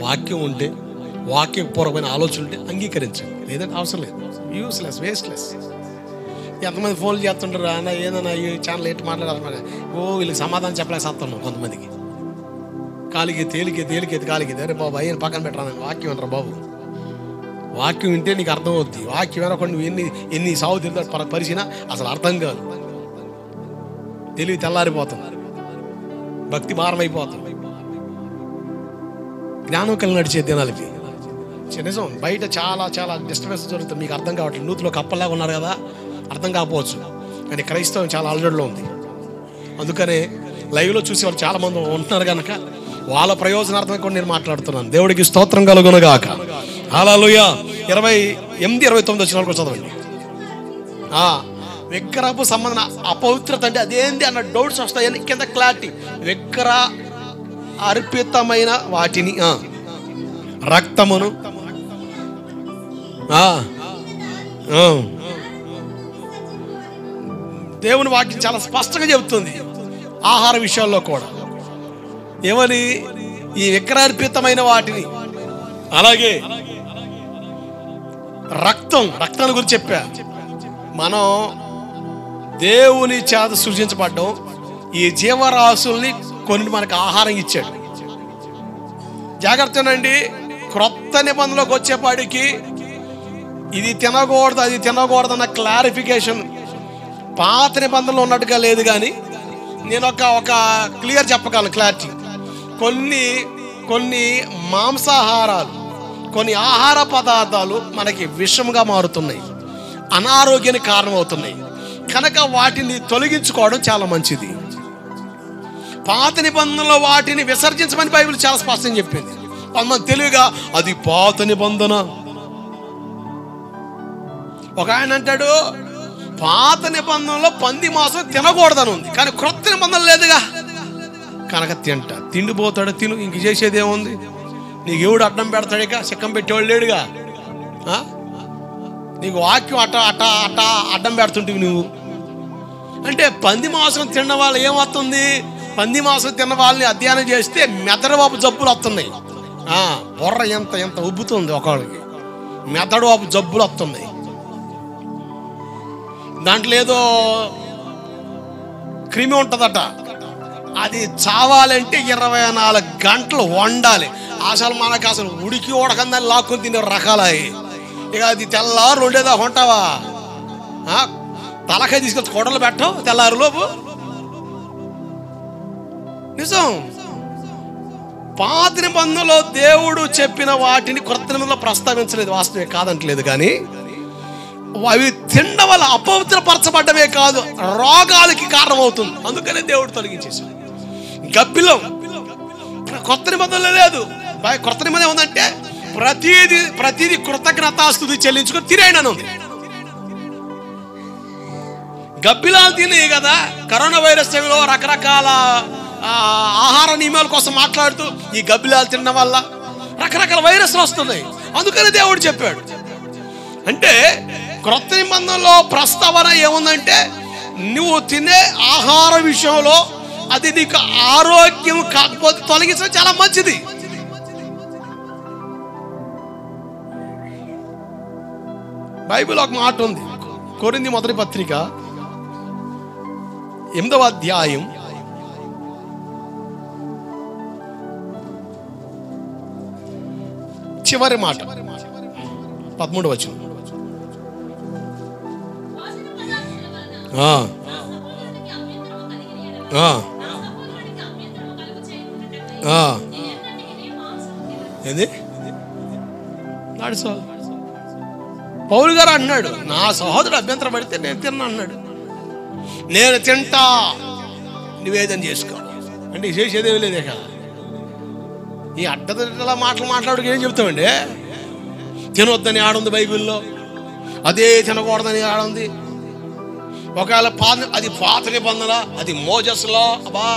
వాక్యం ఉంటే, వాక్యపూర్వకమైన ఆలోచన ఉంటే అంగీకరించండి, లేదంటే అవసరం లేదు. యూస్లెస్, వేస్ట్లెస్. ఎంతమంది ఫోన్లు చేస్తుంటారు, అన్న ఏదన్నా ఈ ఛానల్ ఏంటి మాట్లాడాలి, వీళ్ళకి సమాధానం చెప్పలేక సత్తున్నాం. కొంతమందికి తేలికే కాలికి అరే బాబు అయ్యని పక్కన పెట్టరా, వాక్యం అంటారా బాబు. వాక్యం వింటే నీకు అర్థం అవుద్ది. వాక్యం వినకుండా నువ్వు ఎన్ని సాగు తిరుగుతాడు పరిచినా అసలు అర్థం కాదు. తెలివి తెల్లారిపోతుంది, భక్తి భారం అయిపోతుంది, జ్ఞానం కలిగి నడిచే దినాలకి. నిజం, బయట చాలా చాలా డిస్టర్బెన్స్ జరుగుతుంది, మీకు అర్థం కావట్లేదు. నూతిలో కప్పలాగా ఉన్నారు కదా, అర్థం కాకపోవచ్చు, కానీ క్రైస్తవం చాలా అలజడిలో ఉంది. అందుకనే లైవ్లో చూసేవారు చాలా మంది ఉంటున్నారు కనుక వాళ్ళ ప్రయోజనార్థం కూడా నేను మాట్లాడుతున్నాను. దేవుడికి స్తోత్రం కలుగునుగాక. హల్లెలూయా. 28-29 వచనాలకు చదవండి. విగ్రహపు సంబంధం అపవిత్రత అంటే అదేంటి అన్న డౌట్స్ వస్తాయని కింద క్లారిటీ. విగ్రహ అర్పితమైన వాటిని రక్తమును దేవుని వాక్యం చాలా స్పష్టంగా చెబుతుంది. ఆహార విషయాల్లో కూడా ఏమని, ఈ విగ్రహార్పితమైన వాటిని, అలాగే రక్తాన్ని గురించి చెప్పా. మనం దేవుని చేత సృజించబడ్డం, ఈ జీవరాశుల్ని కొన్ని మనకు ఆహారం ఇచ్చాడు. జాగ్రత్తనండి, క్రొత్త నిబంధనలోకి వచ్చేపాటికి ఇది తినకూడదు అది తినకూడదు అన్న క్లారిఫికేషన్ పాత నిబంధనలో ఉన్నట్టుగా లేదు. కానీ నేను ఒక క్లియర్ చెప్పగలను, క్లారిటీ. కొన్ని మాంసాహారాలు, కొన్ని ఆహార పదార్థాలు మనకి విషముగా మారుతున్నాయి, అనారోగ్యానికి కారణమవుతున్నాయి కనుక వాటిని తొలగించుకోవడం చాలా మంచిది. పాత నిబంధనలో వాటిని విసర్జించమని బైబిల్ చాలా స్పష్టంగా చెప్పింది. కొంతమంది తెలివిగా అది పాత నిబంధన. ఒక ఆయన అంటాడు, పాత నిబంధనలో పంది మాంసం తినకూడదని ఉంది, కానీ క్రొత్త నిబంధన లేదుగా కనుక తిండిపోతాడు, తిను, ఇంక చేసేది ఏముంది? నీకు ఎవడు అడ్డం పెడతాడు? ఇక సిక్కం పెట్టేవాళ్ళు లేడుగా. నీకు వాక్యం అడ్డం పెడుతుంటివి నువ్వు. అంటే పంది మాంసం తిన్న వాళ్ళు ఏమవుతుంది? పంది మాంసం తిన్న వాళ్ళని అధ్యయనం చేస్తే మెదడువాపు జబ్బులు వస్తున్నాయి. బొర్ర ఎంత ఉబ్బుతుంది, ఒకళ్ళకి మెదడువాపు జబ్బులు వస్తున్నాయి. దాంట్లో ఏదో క్రిమి ఉంటుందట, అది చావాలంటే 24 గంటలు వండాలి. అసలు మనకు అసలు ఉడికి ఉడకందని లాక్కుని తినే రకాలవి. ఇక అది తెల్లారు ఉండేదా ఉంటావా? తలకాయ తీసుకొచ్చి కొడలు పెట్టవు తెల్లారు లోపు. నిజం, పాత నిబంధనలో దేవుడు చెప్పిన వాటిని క్రొత్త నిబంధనలో ప్రస్తావించలేదు, వాస్తవమే కాదంటలేదు. కానీ అవి తినడం వల్ల అపవిత్రపరచబడ్డమే కాదు, రోగాలకి కారణమవుతుంది. అందుకనే దేవుడు తొలగించేశాడు. గబ్బిలం కొత్త నిబంధనలో లేదు. కొత్త నిబంధన ఉందంటే ప్రతిదీ కృతజ్ఞతాస్తుతి చెల్లించుకొని తినేయండి అని ఉంది. గబ్బిలాలు తినే కదా కరోనా వైరస్ టైంలో రకరకాల ఆహార నియమాల కోసం మాట్లాడుతూ ఈ గబ్బిలాలు తినడం వల్ల రకరకాల వైరస్లు వస్తున్నాయి. అందుకని దేవుడు చెప్పాడు. అంటే క్రొత్త నిబంధనలో ప్రస్తావన ఏముందంటే, నువ్వు తినే ఆహార విషయంలో అది నీకు ఆరోగ్యం కాకపోతే తొలగించడం చాలా మంచిది. బైబిల్ ఒక మాట ఉంది, కొరింథీ మొదటి పత్రిక 8వ అధ్యాయం 13వ మాట 13వ వచనం. ఏంది పౌలు గారు అన్నాడు, నా సహోదరుడు అభ్యంతరం పడితే నేను తిన్నా అన్నాడు. నేను తింటా, నివేదన చేసుకో అంటే చేసేదేమీ లేదే కదా. ఈ అడ్డదిడ్డల మాట్లాడుకు ఏం చెప్తామండి? తినొద్దని ఆడుంది బైబిల్లో, అదే తినకూడదని ఆడుంది. ఒకవేళ అది పాత నిబంధన, అది మోజస్లో, అబ్బా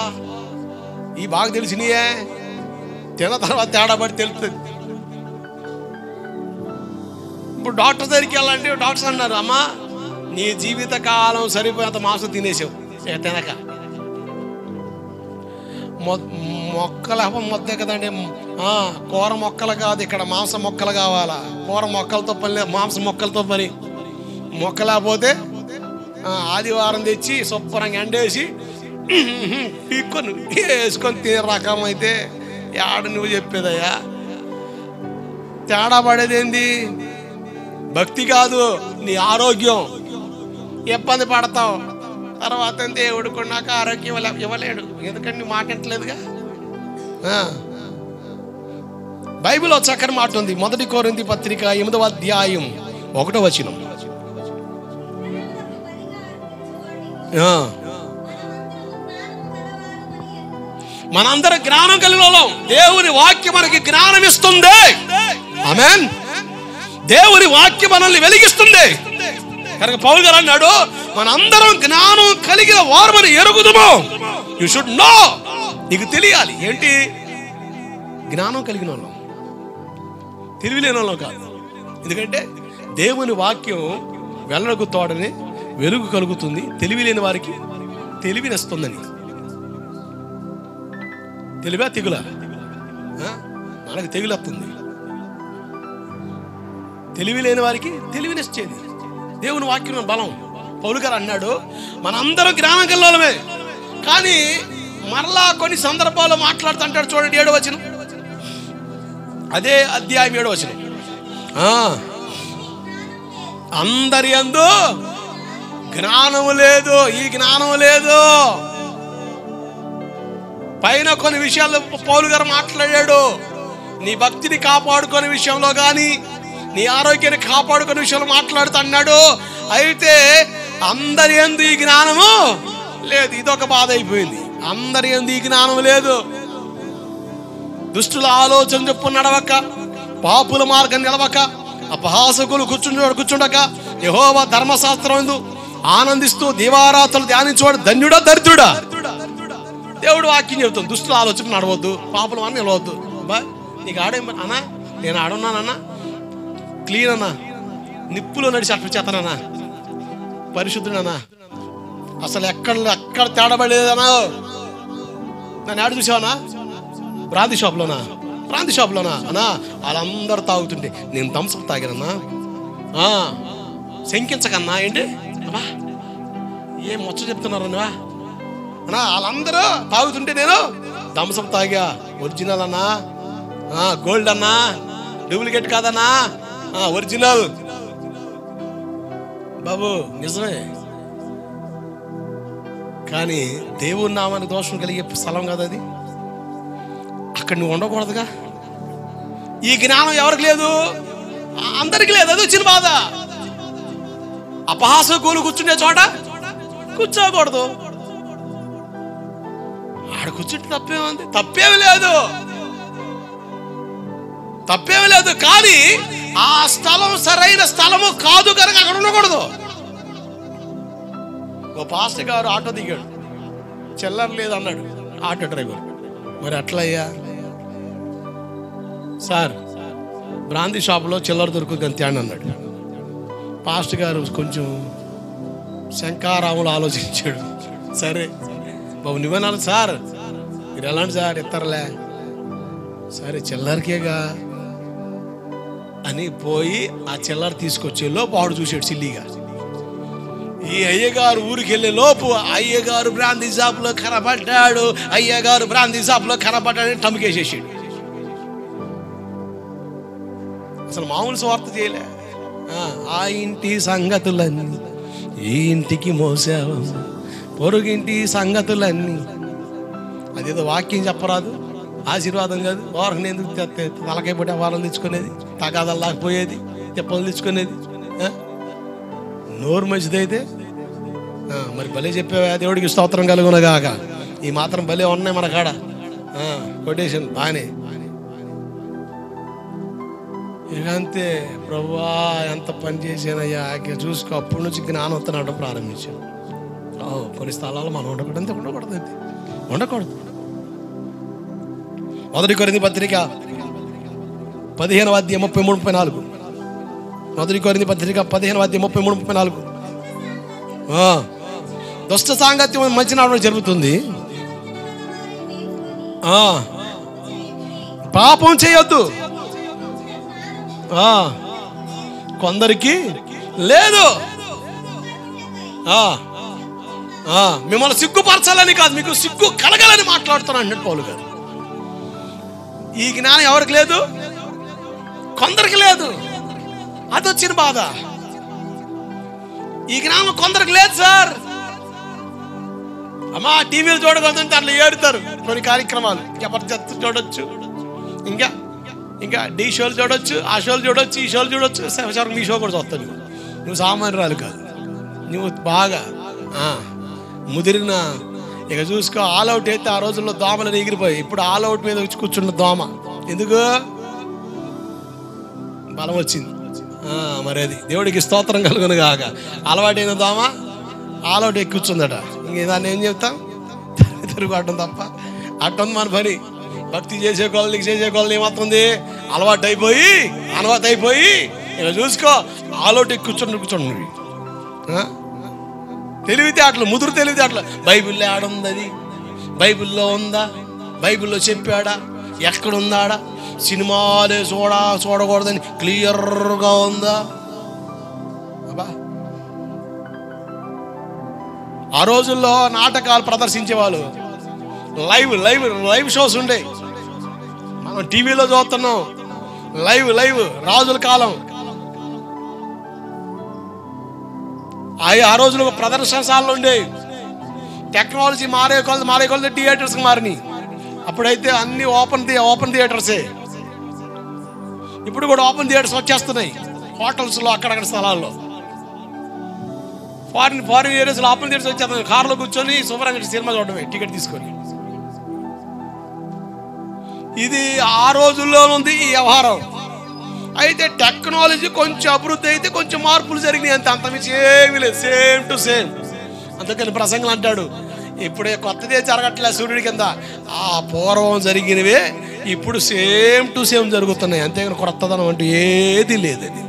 ఈ బాగా తెలిసినయే, తిన్న తర్వాత తేడా పడి తెలుస్తుంది. ఇప్పుడు డాక్టర్ దగ్గరికి వెళ్ళాలంటే డాక్టర్స్ అన్నారు, అమ్మా నీ జీవిత కాలం సరిపోయేంత మాంసం తినేసావు తినక. మొక్కల మొద్దే కదండి, కూర మొక్కలు కాదు, ఇక్కడ మాంసం మొక్కలు కావాలా. కూర మొక్కలతో పని లేదు, మాంసం మొక్కలతో పని. మొక్క లేకపోతే ఆదివారం తెచ్చి శుభ్రంగా ఎండేసి పీక్కొని వేసుకొని తినే రకం అయితే ఆడ నువ్వు చెప్పేదయ్యా. తేడా పడేది ఏంది? భక్తి కాదు, నీ ఆరోగ్యం. ఇబ్బంది పడతావు, తర్వాత దేవుడు కూడా నాకు ఆరోగ్యం ఇవ్వలేడు. ఎందుకంటే మాట ఎంటలేదుగా. బైబిల్లో చక్కని మాట ఉంది. 1 కొరింథీ పత్రిక 8వ అధ్యాయం 1వ వచనం. మనందరం జ్ఞానం కలిగిన వాళ్ళం. దేవుని వాక్యం మనకి జ్ఞానం ఇస్తుంది. ఆమేన్. దేవుని వాక్యం మనల్ని వెలిగిస్తుంది కనుక పౌలు గారు అన్నాడు, మనందరం జ్ఞానం కలిగిన వారు మనం ఎరుగుదుము. You should know. నీకు తెలియాలి. ఏంటి? జ్ఞానం కలిగిన వాళ్ళం, తెలివి లేని వాళ్ళం కాదు. ఎందుకంటే దేవుని వాక్యం వెల్లడకు తోడని వెలుగు కలుగుతుంది, తెలివి లేని వారికి తెలివినిస్తుందని. తెలివా తెగులా? మనకు తెగులొస్తుంది. తెలివి లేని వారికి తెలివినిచ్చేది దేవుని వాక్యం బలం. పౌలు గారు అన్నాడు, మనందరం జ్ఞానం కల్లోలమే. కానీ మరలా కొన్ని సందర్భాల్లో మాట్లాడుతుంటాడు. చూడండి 7వ వచనం, అదే అధ్యాయం 7వ వచనం. అందరి యందు జ్ఞానము లేదు. ఈ జ్ఞానం లేదు. పైన కొన్ని విషయాలు పౌలు గారు మాట్లాడాడు. నీ భక్తిని కాపాడుకునే విషయంలో కానీ, నీ ఆరోగ్యాన్ని కాపాడుకునే విషయంలో మాట్లాడుతూ అన్నాడు. అయితే అందరి యందు ఈ జ్ఞానము లేదు. ఇదొక బాధ అయిపోయింది. అందరి యందు ఈ జ్ఞానం లేదు. దుష్టుల ఆలోచన చొప్పున నడవక, పాపుల మార్గం నిలవక, అపహాసకులు కూర్చుండక, యెహోవా ధర్మశాస్త్రం యందు ఆనందిస్తూ దీవారాత్రులు ధ్యానించేవాడు ధన్యుడా దరిద్రుడా? దేవుడు వాక్యం చెబుతుంది. దుష్టుల ఆలోచన నడవద్దు, పాపుల మార్గం నిలవద్దు. బా నీకు ఆడే అన్నా, నేను ఆడున్నానన్నా, క్లీన్ అన్నా, నిప్పులో నడిచి అట్లా చేతనన్నా, పరిశుద్ధుడన్నా, అసలు ఎక్కడ తేడబడలేదన్నా. నన్ను ఆడ చూసావనా? బ్రాంతి షాప్లోనా అన్నా, వాళ్ళందరూ తాగుతుంటే నేను థమ్సప్ తాగానన్నా. శంకించకన్నా. ఏంటి అబ్బా ఏం ముచ్చ చెప్తున్నారన్నా అన్నా? వాళ్ళందరూ తాగుతుంటే నేను థమ్సప్ తాగా. ఒరిజినల్ అన్నా, గోల్డ్ అన్నా, డూప్లికేట్ కాదన్నా, ఒరిజినల్. బాబు నిజమే. కానీ దేవుని నామానికి దోషం కలిగే స్థలం కదా అది. అక్కడ నువ్వు ఉండకూడదుగా. ఈ జ్ఞానం ఎవరికి లేదు? అందరికి లేదు. అది వచ్చిన బాధ. అపహాసకులు కూర్చునే చోట కూర్చోకూడదు. ఆడ కూర్చుంటే తప్పేముంది? తప్పేమి లేదు. కానీ ఆ స్థలం సరైన స్థలము కాదు కనుక అక్కడ ఉండకూడదు. ఓ పాస్టర్ గారు ఆటో దిగాడు, చిల్లర లేదు అన్నాడు ఆటో డ్రైవర్. మరి అట్లయ్యా సార్, బ్రాంతి షాప్లో చిల్లర దొరుకుతుంది అంతే అని అన్నాడు. పాస్టర్ గారు కొంచెం శంకారాములు ఆలోచించాడు. సరే బాబు నువ్వేనాడు సార్, మీరు ఎలాంటి సార్ ఇస్తారులే, సరే చిల్లరికేగా అని పోయి ఆ చిల్లర తీసుకొచ్చే లోపు ఆడు చూసాడు సిల్లీగా. ఈ అయ్యగారు ఊరికి వెళ్ళే లోపు అయ్యగారు బ్రాంతి షాప్లో కనపడ్డాడు, టమ్ముకేసేసాడు. అసలు మామూలు స్వార్థ చేయలే. ఆ ఇంటి సంగతులన్నీ ఈ ఇంటికి మోసావు, పొరుగింటి సంగతులన్నీ. అదేదో వాక్యం చెప్పరాదు, ఆశీర్వాదం కాదు. వారం ఎందుకు తలకాయ పట్టి వారం తెచ్చుకునేది, తగాదల్లాకపోయేది, తెప్పలు తెచ్చుకునేది. నోరు మంచిదైతే మరి భలే చెప్పావా, దేవుడికి స్తోత్రం కలుగునగాక. ఈ మాత్రం భలే ఉన్నాయి మన కాడ కొటేషన్ బాగానే. ఇక అంతే, ప్రభువా ఎంత పని చేసానయ్యా చూసుకో. అప్పటి నుంచి జ్ఞానం వస్తున్నాడు ప్రారంభించాను. కొన్ని స్థలాల్లో మనం ఉండకూడదు, అంతే ఉండకూడదు. 1 కొరింథీ పత్రిక 15వ అధ్యాయం 33-34. 1 కొరింథీ పత్రిక 15వ అధ్యాయం 33-34. దుష్ట సాంగత్యం మంచి నాడు జరుగుతుంది. పాపం చేయొద్దు కొందరికి లేదు. మిమ్మల్ని సిగ్గుపరచాలని కాదు, మీకు సిగ్గు కలగాలని మాట్లాడుతున్నాను అన్నట్టు పౌలు గారు. ఈ జ్ఞానం ఎవరికి లేదు? కొందరికి లేదు. అది వచ్చిన బాధ. ఈ జ్ఞానం కొందరికి లేదు సార్. అమ్మా టీవీలు చూడకూడదంటే అట్లా ఏడుతారు. కొన్ని కార్యక్రమాలు జబర్దస్త్ చూడొచ్చు, ఇంకా డి షోలు చూడొచ్చు, ఆ షోలు చూడొచ్చు, ఈ షోలు చూడొచ్చు. సంవత్సరం మీ షో కూడా చూస్తాను. నువ్వు సామాన్యురాలు కాదు, నువ్వు బాగా ముదిరిన. ఇక చూసుకో, ఆల్అవుట్ అయితే ఆ రోజుల్లో దోమలను ఎగిరిపోయి, ఇప్పుడు ఆల్అవుట్ మీద వచ్చి కూర్చున్న దోమ. ఎందుకు? బలం వచ్చింది. మరి అది దేవుడికి స్తోత్రం కలుగును గాక. అలవాటైన దోమ ఆల్అవుట్ ఎక్కి కూర్చుందట. ఇంక దాన్ని ఏం చెప్తాం? తిరుగుబాటం తప్ప అట్టుంది మన పని. భక్తి చేసే కొలది ఏమవుతుంది? అలవాటు అయిపోయి ఇక చూసుకో, ఆల్అవుట్ ఎక్కి కూర్చోండి. తెలివితేటలు, ముదురు తెలివితేటలు. బైబిల్లో ఆడుంది, అది బైబిల్లో ఉందా? బైబిల్లో చెప్పాడా? ఎక్కడుందాడా? సినిమాలే చూడకూడదని క్లియర్గా ఉందా? అబ్బా, ఆ రోజుల్లో నాటకాలు ప్రదర్శించేవాళ్ళు. లైవ్ షోస్ ఉండే. మనం టీవీలో చూస్తున్నాం. లైవ్ రాజుల కాలం. ఆ రోజుల్లో ప్రదర్శనశాలలు ఉండేవి. టెక్నాలజీ మారే కొలది థియేటర్స్కి మారినాయి. అప్పుడైతే అన్ని ఓపెన్ థియేటర్సే. ఇప్పుడు కూడా ఓపెన్ థియేటర్స్ వచ్చేస్తున్నాయి హోటల్స్లో, అక్కడక్కడ స్థలాల్లో. ఫారిన్ ఏరియాస్లో ఓపెన్ థియేటర్స్ వచ్చేస్తున్నాయి. కార్లో కూర్చొని శుభ్రంగా సినిమా చూడడమే, టికెట్ తీసుకొని. ఇది ఆ రోజుల్లో ఉంది ఈ వ్యవహారం. అయితే టెక్నాలజీ కొంచెం అభివృద్ధి అయితే కొంచెం మార్పులు జరిగినాయి, అంతమించి ఏమీ లేదు. Same to same. అందుకని ప్రసంగం అంటాడు, ఇప్పుడే కొత్తదే జరగట్లే సూర్యుడి కింద. ఆ పూర్వం జరిగినవే ఇప్పుడు సేమ్ టు సేమ్ జరుగుతున్నాయి. అంతేగాని కొత్తదనం అంటూ ఏది లేదని.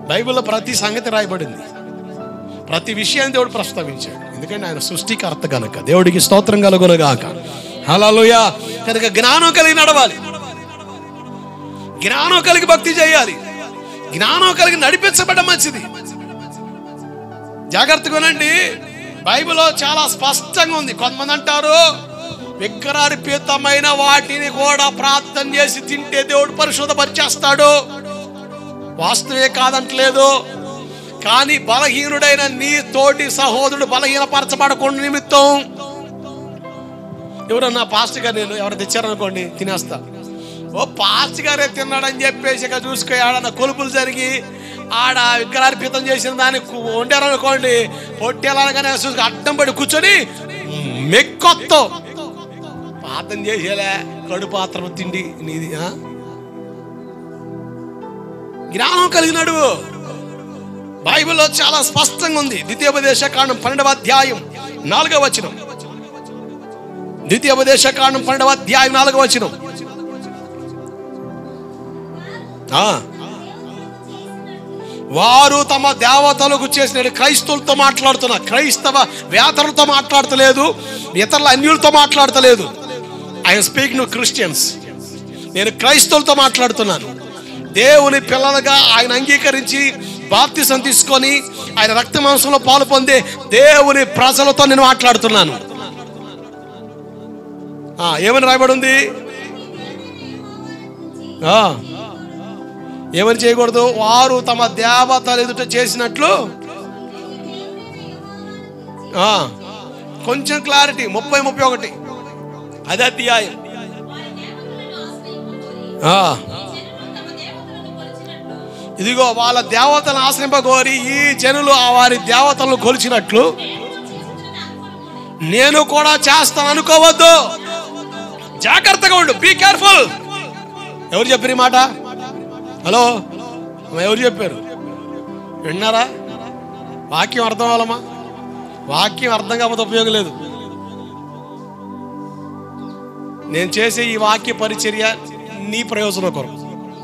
బైబిల్లో ప్రతి సంగతి రాయబడింది. ప్రతి విషయాన్ని దేవుడు ప్రస్తావించాడు. ఎందుకంటే ఆయన సృష్టికర్త గనక. దేవుడికి స్తోత్రం కలుగునుగాక. హల్లెలూయా. కనుక జ్ఞానం కలిగి నడవాలి, జ్ఞానం కలిగి భక్తి చేయాలి, జ్ఞానం కలిగి నడిపించబడ్డ మంచిది. జాగ్రత్తగానండి. బైబిల్లో చాలా స్పష్టంగా ఉంది. కొంతమంది అంటారు విగ్రహార్పితమైన వాటిని కూడా ప్రార్థన చేసి తింటే దేవుడు పరిశుద్ధపరిచేస్తాడు. వాస్తవే కాదంటలేదు. కానీ బలహీనుడైన నీ తోటి సహోదరుడు బలహీనపరచబడకుండా నిమిత్తం, ఎవరన్నా పాస్టర్ గారు నేను ఎవరు తెచ్చారనుకోండి తినేస్తా. ఓ పాస్టర్ గారే తిన్నాడని చెప్పేసి ఇక చూసుకో, ఆడన్న కొలుపులు జరిగి ఆడ విగ్రహార్పితం చేసిన దాన్ని వండారనుకోండి, పొట్టేలాగానే అడ్డం పడి కూర్చొని మెక్కొత్తం పాతం చేసేలే. కడుపాత్రం తిండి నీది. జ్ఞానం కలిగినాడు. బైబిల్లో చాలా స్పష్టంగా ఉంది. ద్వితీయోపదేశకాండం 12వ అధ్యాయం 4వ వచనం. ద్వితీయోపదేశకాండం 12వ అధ్యాయం 4వ వచనం. వారు తమ దేవతలకు చేసిన, క్రైస్తవులతో మాట్లాడుతున్నా, క్రైస్తవ వేతరులతో మాట్లాడతలేదు, ఇతరుల అన్యులతో మాట్లాడతలేదు. I'm speaking to Christians. నేను క్రైస్తవులతో మాట్లాడుతున్నాను. దేవుని పిల్లలుగా ఆయన అంగీకరించి బాప్తిసం తీసుకొని ఆయన రక్త మాంసంలో పాలు పొందే దేవుని ప్రజలతో నేను మాట్లాడుతున్నాను. ఏమని రాయబడి ఉంది? ఏమని చేయకూడదు? వారు తమ దేవతల ఎదుట చేసినట్లు. కొంచెం క్లారిటీ. 30-31 అదే అధ్యాయం. ఇదిగో వాళ్ళ దేవతలను ఆశ్రయింపగోరి ఈ జనులు వారి దేవతలను కొలిచినట్లు నేను కూడా చేస్తాను అనుకోవద్దు. జాగ్రత్తగా ఉండు. Be careful. ఎవరు చెప్పారు ఈ మాట? హలో, ఎవరు చెప్పారు? విన్నారా? వాక్యం అర్థం అవ్వాలమ్మా. వాక్యం అర్థం కాకపోతే ఉపయోగం లేదు. నేను చేసే ఈ వాక్య పరిచర్య నీ ప్రయోజనం కొరకు.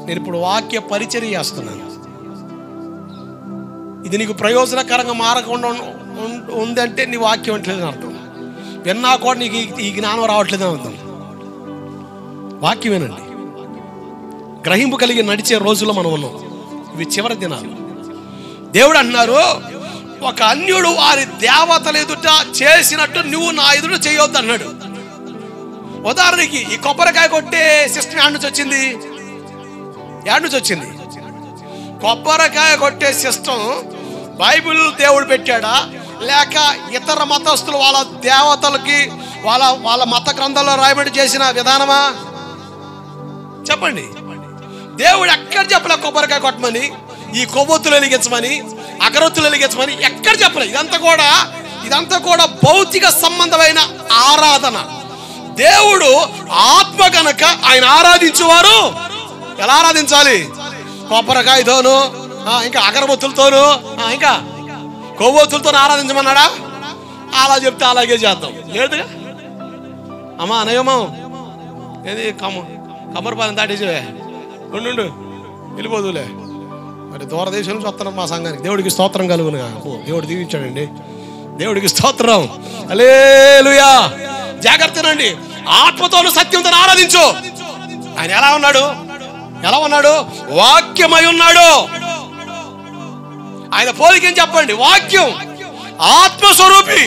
నేను ఇప్పుడు వాక్య పరిచర్య చేస్తున్నాను. ఇది నీకు ప్రయోజనకరంగా మారకుండా ఉందంటే నీ వాక్యం అంటలేదని అర్థం. విన్నా కూడా నీకు ఈ జ్ఞానం రావట్లేదని అర్థం. వాక్యం వినండి. గ్రహింపు కలిగి నడిచే రోజుల్లో మనం ఉన్నాం. ఇవి చివరి దినాలు. దేవుడు అంటున్నారు, ఒక అన్యుడు వారి దేవతల ఎదుట చేసినట్టు నువ్వు నా ఎదుట చేయొద్దు అన్నాడు. ఉదాహరణకి ఈ కొబ్బరికాయ కొట్టే సిస్టమ్ యాడ్ నుంచి వచ్చింది. కొబ్బరికాయ కొట్టే సిస్టమ్ బైబిల్ దేవుడు పెట్టాడా, లేక ఇతర మతస్థులు వాళ్ళ దేవతలకి వాళ్ళ మత గ్రంథాల్లో రాయబడి చేసిన విధానమా? చెప్పండి. దేవుడు ఎక్కడ చెప్పలే కొబ్బరికాయ కొట్టమని, ఈ కొవ్వొత్తులు వెలిగించమని, అగరొత్తులు వెలిగించమని ఎక్కడ చెప్పలే. ఇదంతా కూడా భౌతిక సంబంధమైన ఆరాధన. దేవుడు ఆత్మ కనుక ఆయన ఆరాధించేవారు ఎలా ఆరాధించాలి? కొబ్బరికాయతోను, ఇంకా అగరబొత్తులతోను, ఇంకా కొవ్వొత్తులతో ఆరాధించమన్నాడా? అలా చెప్తే అలాగే చేద్దాం. లేదుగా అమ్మా అనయమో ఏది కమ్మరిపాలెం దాటేసివే ఉండు వెళ్ళిపోదులే. మరి దూరదేశం నుంచి వస్తున్నాం మా సంఘానికి. దేవుడికి స్తోత్రం కలుగునుగా. దేవుడు దీవించాడండి. దేవుడికి స్తోత్రం. హల్లెలూయా. జాగ్రత్తనండి. ఆత్మతోను సత్యంతో ఆరాధించు. ఆయన ఎలా ఉన్నాడు? వాక్యమై ఉన్నాడు. ఆయన పోలికేం చెప్పండి? వాక్యం. ఆత్మస్వరూపి.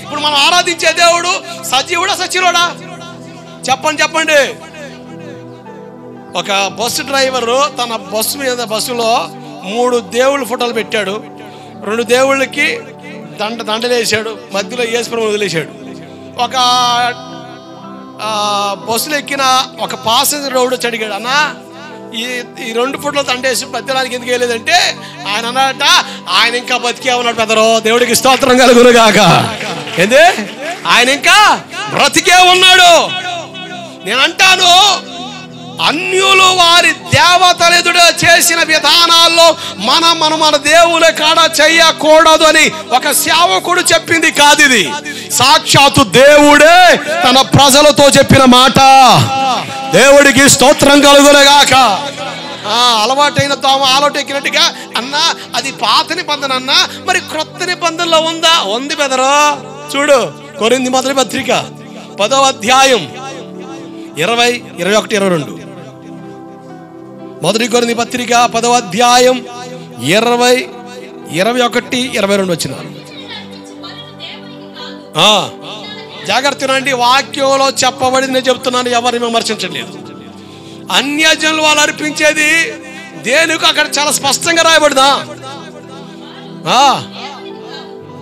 ఇప్పుడు మనం ఆరాధించే దేవుడు సజీవుడా సచివుడా? చెప్పండి. ఒక బస్సు డ్రైవరు తన బస్సులో 3 దేవుళ్ళ ఫోటోలు పెట్టాడు. 2 దేవుళ్ళకి దండలేసాడు, మధ్యలో యేసుప్రభువుని వదిలేశాడు. ఒక బస్సులో ఎక్కిన ఒక పాసెంజర్ రోడ్డు అడిగాడు, అన్నా ఈ 2 ఫోటోలు దండేసి మధ్యలోనికి ఎందుకు వేయలేదంటే ఆయన అన్నట ఆయన ఇంకా బతికే ఉన్నాడు పెదరో. దేవుడికి స్తోత్రం కలుగునుగాక. ఏంది? ఆయన ఇంకా బ్రతికే ఉన్నాడు. నేనంటాను, అన్యులు వారి దేవతలు ఎదుట చేసిన విధానాల్లో మన దేవుల కాడ చెయ్యకూడదు అని ఒక సేవకుడు చెప్పింది కాదు. ఇది సాక్షాత్తు దేవుడే తన ప్రజలతో చెప్పిన మాట. దేవుడికి స్తోత్రం కలుగునుగాక. అలవాటైన తాము ఆలోటెక్కినట్టుగా అన్నా అది పాత నిబంధన అన్నా, మరి క్రొత్త నిబంధనలో ఉందా? ఉంది బెదరో. చూడు కొరింథీ మొదటి పత్రిక 10వ అధ్యాయం 20, 21, 22. మొదటి కొరింథీ పత్రిక 10వ అధ్యాయం 20, 21, 22 వచ్చినారు. జాగ్రత్తనండి. వాక్యంలో చెప్పబడింది నేను చెప్తున్నాను, ఎవరిని విమర్శించలేదు. అన్యజనులు వాళ్ళు అర్పించేది దేనికి అక్కడ చాలా స్పష్టంగా రాయబడదా?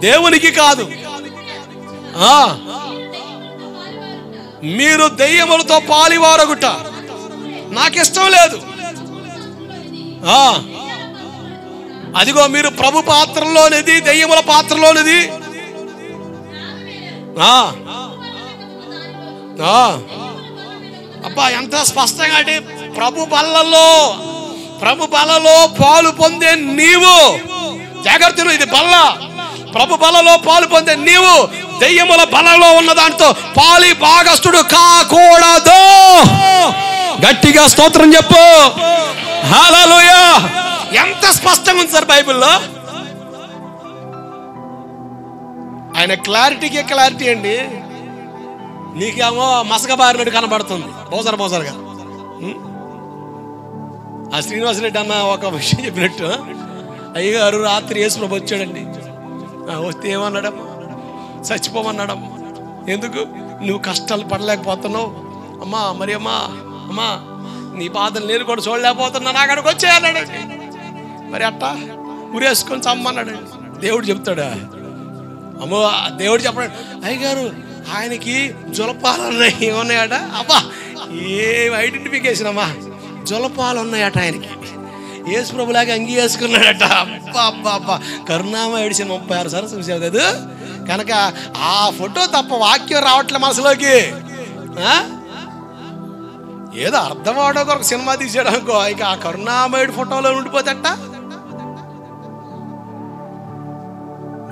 దేవునికి కాదు. మీరు దెయ్యములతో పాలివారగుట నాకిష్టం లేదు. అదిగో మీరు ప్రభు పాత్రలోనిది, దెయ్యముల పాత్రలోనిది. అబ్బా ఎంత స్పష్టంగా అంటే ప్రభు బలలో పాలు పొందే నీవు, జాగ్రత్తలు, ఇది బల్ల. ప్రభు బలలో పాలు పొందే నీవు దెయ్యముల బలలో ఉన్న దాంతో పాలి భాగస్థుడు కాకూడదు. గట్టిగా స్తోత్రం చెప్పు. హల్లెలూయా. ఎంత స్పష్టంగా ఉంది సార్ బైబిల్లో. ఆయన క్లారిటీ అండి. నీకేమో మసకబారినట్టు కనబడుతుంది, బోసరగా. ఆ శ్రీనివాసరెడ్డి అన్న ఒక విషయం చెప్పినట్టు, అయ్యగారు రాత్రి యేసుప్రభు వచ్చాడండి. వస్తే ఏమన్నాడమ్మా? చచ్చిపోమన్నాడమ్మా. ఎందుకు? నువ్వు కష్టాలు పడలేకపోతున్నావు అమ్మా. మరి అమ్మా నీ బాధలు నేను కూడా చూడలేకపోతున్నా, నా అక్కడికి వచ్చేయన్నాడండి. మరి అట్టా ఉరేసుకొని చమ్మన్నాడండి. దేవుడు చెప్తాడా? అమ్మో దేవుడు చెప్పాడు, అయ్యగారు ఆయనకి జులపాలు ఉన్నాయి, ఏమున్నాయట? అబ్బా ఏం ఐడెంటిఫికేషన్ అమ్మా, జులపాలు ఉన్నాయట ఆయనకి. యేసు ప్రభులాగా అంగీ వేసుకున్నాడట. అబ్బా కరుణామ ఏడిసిన 36 సార్లు చూసావు కదా. కనుక ఆ ఫోటో తప్ప వాక్యం రావట్లే మనసులోకి. ఏదో అర్థం అవడం కొరకు సినిమా తీసాడు అనుకో, ఇక ఆ కరుణామయుడి ఫోటోలో ఉండిపోతట.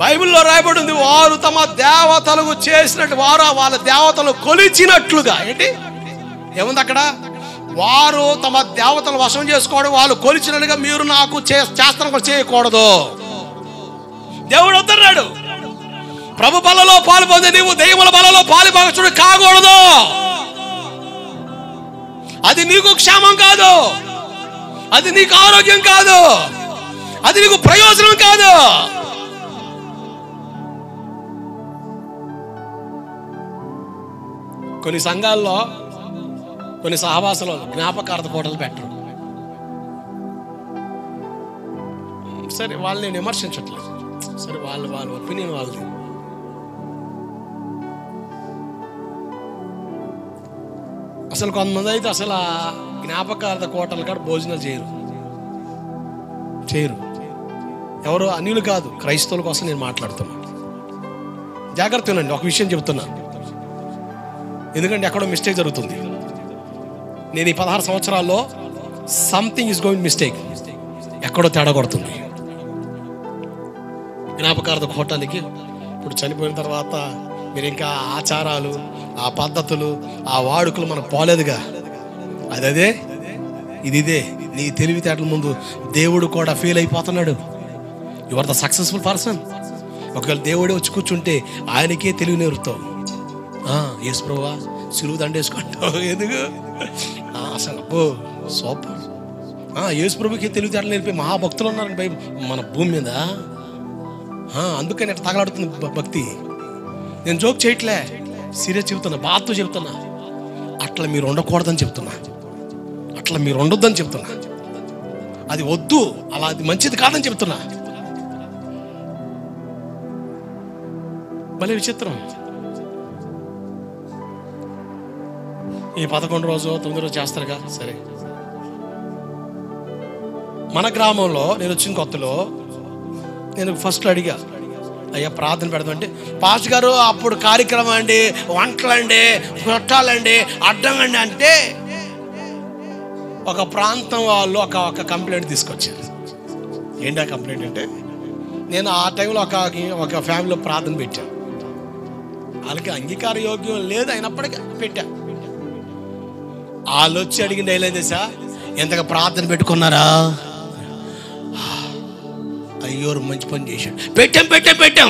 బైబిల్లో రాయబడి ఉంది, వారు తమ దేవతలకు చేసినట్టు, వారు వాళ్ళ దేవతలు కొలిచినట్లుగా. ఏంటి ఏముంది అక్కడ? వారు తమ దేవతలు వశం చేసుకోవడం, వాళ్ళు కొలిచినట్టుగా మీరు నాకు చేస్తాను చేయకూడదు. దేవుడు వద్దన్నాడు. ప్రభు బలలో పాలు పొందే నీవు దెయ్యముల బలలో పాలుభాగస్తుడు కాకూడదు. అది నీకు క్షేమం కాదు, అది నీకు ఆరోగ్యం కాదు, అది నీకు ప్రయోజనం కాదు. కొన్ని సంఘాల్లో, కొన్ని సహవాసాలు జ్ఞాపకార్థ ఫోటోలు పెట్టరు. సరే వాళ్ళు నేను విమర్శించట్లేదు, సరే వాళ్ళ ఒపీనియన్ వాళ్ళది. అసలు కొంతమంది అయితే అసలు ఆ జ్ఞాపకార్థ కోటలు కాడ భోజనాలు చేయరు. ఎవరు అన్యులు కాదు, క్రైస్తవుల కోసం నేను మాట్లాడుతున్నా. జాగ్రత్త వినండి, ఒక విషయం చెబుతున్నా, ఎందుకంటే ఎక్కడో మిస్టేక్ జరుగుతుంది. నేను ఈ 16 సంవత్సరాల్లో సంథింగ్ ఈజ్ గోయింగ్ మిస్టేక్, ఎక్కడో తేడా కొడుతుంది. జ్ఞాపకార్థ కోటానికి ఇప్పుడు చనిపోయిన తర్వాత మీరు ఇంకా ఆచారాలు, ఆ పద్ధతులు, ఆ వాడుకలు మనకు పోలేదుగా. అదే ఇదే నీ తెలివితేటల ముందు దేవుడు కూడా ఫెయిల్ అయిపోతున్నాడు. You are the successful person. ఒకవేళ దేవుడే వచ్చి కూర్చుంటే ఆయనకే తెలివి నేర్పుతావు. యేసు ప్రభువా సులువు దండేసుకుంటావు. ఎందుకు అసలు సూపర్. యేసు ప్రభుకి తెలివితేటలు నేర్పే మహాభక్తులు ఉన్నారు మన భూమి మీద. అందుకని అట్లా తగలాడుతుంది భక్తి. నేను జోక్ చేయట్లే, సీరియస్ చెబుతున్నా, బాధతో చెబుతున్నా. అట్లా మీరు ఉండకూడదని చెప్తున్నా, అట్లా మీరు ఉండొద్దని చెప్తున్నా. అది వద్దు, అలా అది మంచిది కాదని చెప్తున్నా. భలే విచిత్రం. ఈ 11 రోజు 9 రోజు చేస్తారుగా. సరే, మన గ్రామంలో నేను వచ్చిన కొత్తలో నేను ఫస్ట్లో అడిగా, అయ్యా ప్రార్థన పెడదామంటే, పాస్టర్ గారు అప్పుడు కార్యక్రమం అండి, వంటలండి, చుట్టాలండి, అడ్డంగండి అంటే ఒక ప్రాంతం వాళ్ళు ఒక కంప్లైంట్ తీసుకొచ్చారు. ఏంటి ఆ కంప్లైంట్ అంటే, నేను ఆ టైంలో ఒక ఫ్యామిలీలో ప్రార్థన పెట్టాను. వాళ్ళకి అంగీకార యోగ్యం లేదు, అయినప్పటికీ పెట్టా. వాళ్ళు వచ్చి అడిగిన డైలాగ్ చేసా, ఎంతగా ప్రార్థన పెట్టుకున్నారా? అయ్యో మంచి పని చేశాడు, పెట్టాం అయితే పెట్టు.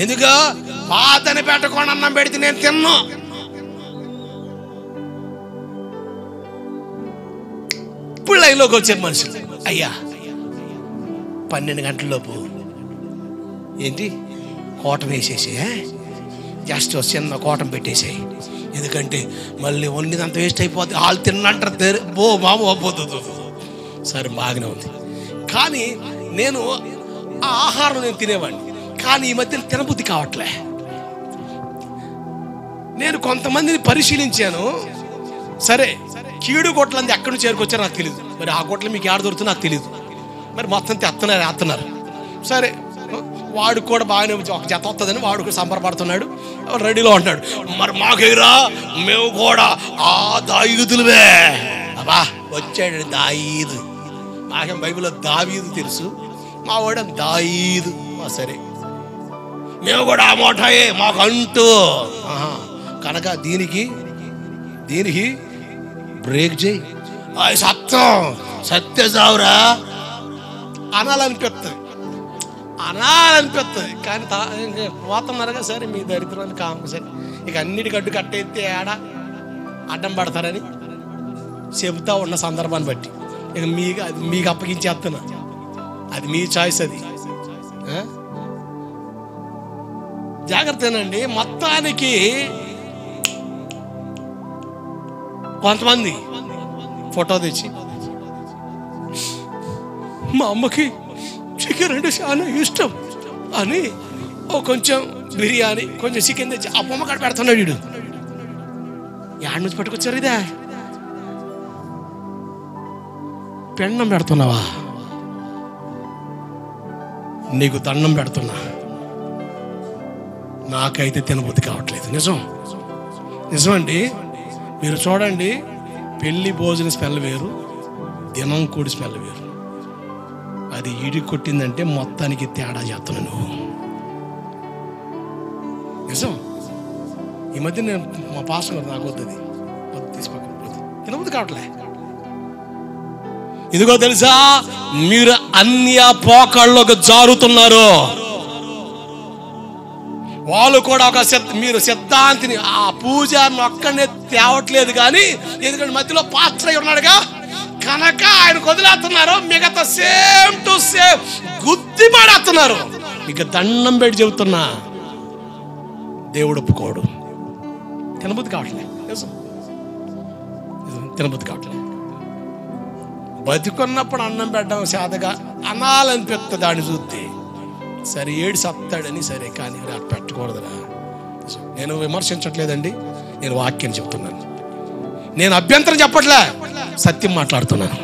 ఎందుకు ప్రార్థన పెట్టకుండా అన్నం పెడితే నేను తిన్నా. ఇప్పుడు లైన్లోకి వచ్చారు మనుషులు. అయ్యా 12 గంటలలోపు ఏంటి కోటం వేసేసి, జస్ట్ చిన్న కోటం పెట్టేసాయి. ఎందుకంటే మళ్ళీ వండినంత వేస్ట్ అయిపోద్ది, వాళ్ళు తిన్నంటారు. పోతుంది. సరే బాగానే ఉంది, కానీ నేను ఆ ఆహారం నేను తినేవాడిని, కానీ ఈ మధ్యన తినబుద్ధి కావట్లే. నేను కొంతమందిని పరిశీలించాను. సరే, కీడు కొట్లంది ఎక్కడి నుంచి చేరుకొచ్చారో నాకు తెలియదు. మరి ఆ కొట్లు మీకు ఏడ దొరుకుతుందో నాకు తెలియదు. మరి మొత్తం తెస్తున్నారు. సరే, వాడు కూడా బాగానే ఒక జత వస్తుందని వాడు కూడా సంబరపడుతున్నాడు, రెడీలో ఉంటున్నాడు. మరి మాకేరా, మేము కూడా ఆ దావీదులవే. అబ్బా వచ్చాడు దావీదు. నాకేం బైబిల్లో దావీదు తెలుసు, మా వాడు దావీదు. సరే, మేము కూడా ఆ మోటాయే మాకు అంటూ కనుక దీనికి బ్రేక్ చేయి. సత్య సావురా అనాలనిపిస్తుంది. కానీ పోతున్నారుగా. సరే, మీ దరిద్రాన్ని కాము. సరే, ఇక అన్నిటికి అడ్డు కట్టేస్తే అడ్డం పడతారని చెబుతా ఉన్న సందర్భాన్ని బట్టి ఇక మీకు అప్పగించేస్తున్నా. అది మీ చాయిస్. అది జాగ్రత్తనండి. మొత్తానికి కొంతమంది ఫోటో తెచ్చి, మా అమ్మకి చికెన్ అంటే చాలా ఇష్టం అని కొంచెం బిర్యానీ, కొంచెం చికెన్ తెచ్చి ఆ బొమ్మ కాడ పెడుతున్నాడు. వీడు యాడ్ నుంచి పట్టుకొచ్చారు. ఇదే పెన్నం పెడుతున్నావా? నీకు దండం పెడుతున్నా, నాకైతే తినబుద్ధి కావట్లేదు. నిజమండి. మీరు చూడండి, పెళ్లి భోజన స్మెల్ వేరు, దినం కూడి స్మెల్ వేరు. అది ఈడి కొట్టిందంటే మొత్తానికి తేడా చేస్తున్నా నువ్వు. నిజం. ఈ మధ్య నేను మా పాస్టర్ గారు నాకు వద్దు తీసుకోకపోతే తినబుద్ధి కావట్లే. ఇదిగో తెలుసా, మీరు అన్య పోకళ్ళకు జారుతున్నారు. వాళ్ళు కూడా మీరు సిద్ధాంతిని, ఆ పూజారిని ఒక్కడనే తేవట్లేదు. కానీ ఎందుకంటే మధ్యలో పాస్టర్ ఉన్నాడుగా కనుక ఆయన వదిలేస్తున్నారు. మిగతా సేమ్ టు సేమ్ గుద్ది పడేస్తున్నారు. ఇక దండం పెట్టి చెబుతున్నా, దేవుడు ఒప్పుకోడు. తినబుద్ధి కావట్లేదు. తినబుద్ధి కావట్లేదు. బతికున్నప్పుడు అన్నం పెట్టడం చేతగా అనాలనిపిస్తుంది దాన్ని చూస్తే. సరే ఏడు సత్తాడని, సరే కానీ నాకు పెట్టకూడదురా. నేను విమర్శించట్లేదండి, నేను వాక్యం చెప్తున్నాను. నేను అభ్యంతరం చెప్పట్లే, సత్యం మాట్లాడుతున్నాను.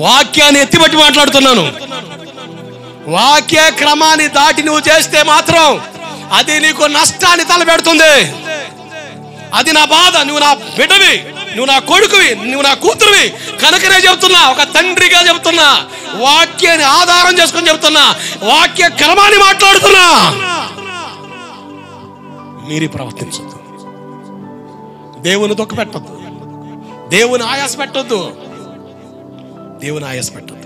వాక్యాన్ని ఎత్తిబట్టి మాట్లాడుతున్నాను. వాక్య క్రమాన్ని దాటి నువ్వు చేస్తే మాత్రం అది నీకు నష్టాన్ని తలపెడుతుంది. అది నా బాధ. నువ్వు నా బిడ్డవి, నువ్వు నా కొడుకువి, నువ్వు నా కూతురువి కనుకనే చెబుతున్నా. ఒక తండ్రిగా చెబుతున్నా, వాక్యాన్ని ఆధారం చేసుకొని చెబుతున్నా, వాక్య క్రమాన్ని మాట్లాడుతున్నా. మీరు ప్రవర్తించొద్దు, దేవుని దుఃఖ పెట్టద్దు, దేవుని ఆయాస పెట్టొద్దు, దేవుని ఆయాస పెట్టద్దు.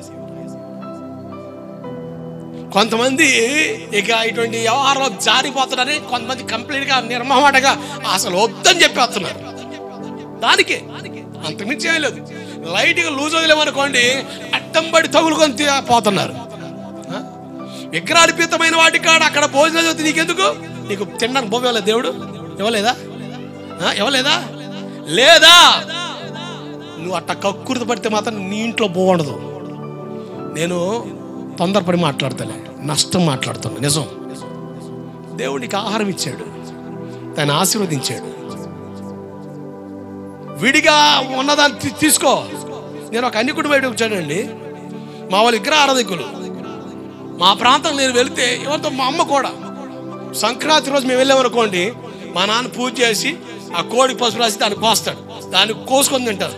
కొంతమంది ఇక ఇటువంటి వ్యవహారంలో జారిపోతున్నారని కొంతమంది కంప్లీట్గా నిర్మమాటగా అసలు వద్దని చెప్పేస్తున్నారు. దానికే అంతకుమించి ఏం లేదు. లైట్గా లూజ్ వదిలేమనుకోండి, అడ్డం పడి తగులుకొని పోతున్నారు. విగ్రహార్పితమైన వాటి కాడ అక్కడ భోజనం చదివితే నీకెందుకు? నీకు తినడానికి పోవేలా దేవుడు ఇవ్వలేదా? ఇవ్వలేదా? లేదా? నువ్వు అట్ట కక్కుర్తి పడితే మాత్రం నీ ఇంట్లో బాగుండదు. నేను తొందరపడి మాట్లాడతాను, నష్టం మాట్లాడుతాను. నిజం. దేవుడికి ఆహారం ఇచ్చాడు, దాన్ని ఆశీర్వదించాడు. విడిగా ఉన్నదాన్ని తీసుకో. నేను ఒక అన్నికుడు బయటకు వచ్చానండి. మా వాళ్ళు విగ్రహ ఆరాధకులు. మా ప్రాంతం నేను వెళితే ఎవరితో మా అమ్మ కూడా సంక్రాంతి రోజు మేము వెళ్ళామనుకోండి, మా నాన్న పూజ చేసి ఆ కోడి పసుపు రాసి దాన్ని కోస్తాడు, దాన్ని కోసుకొని తింటారు.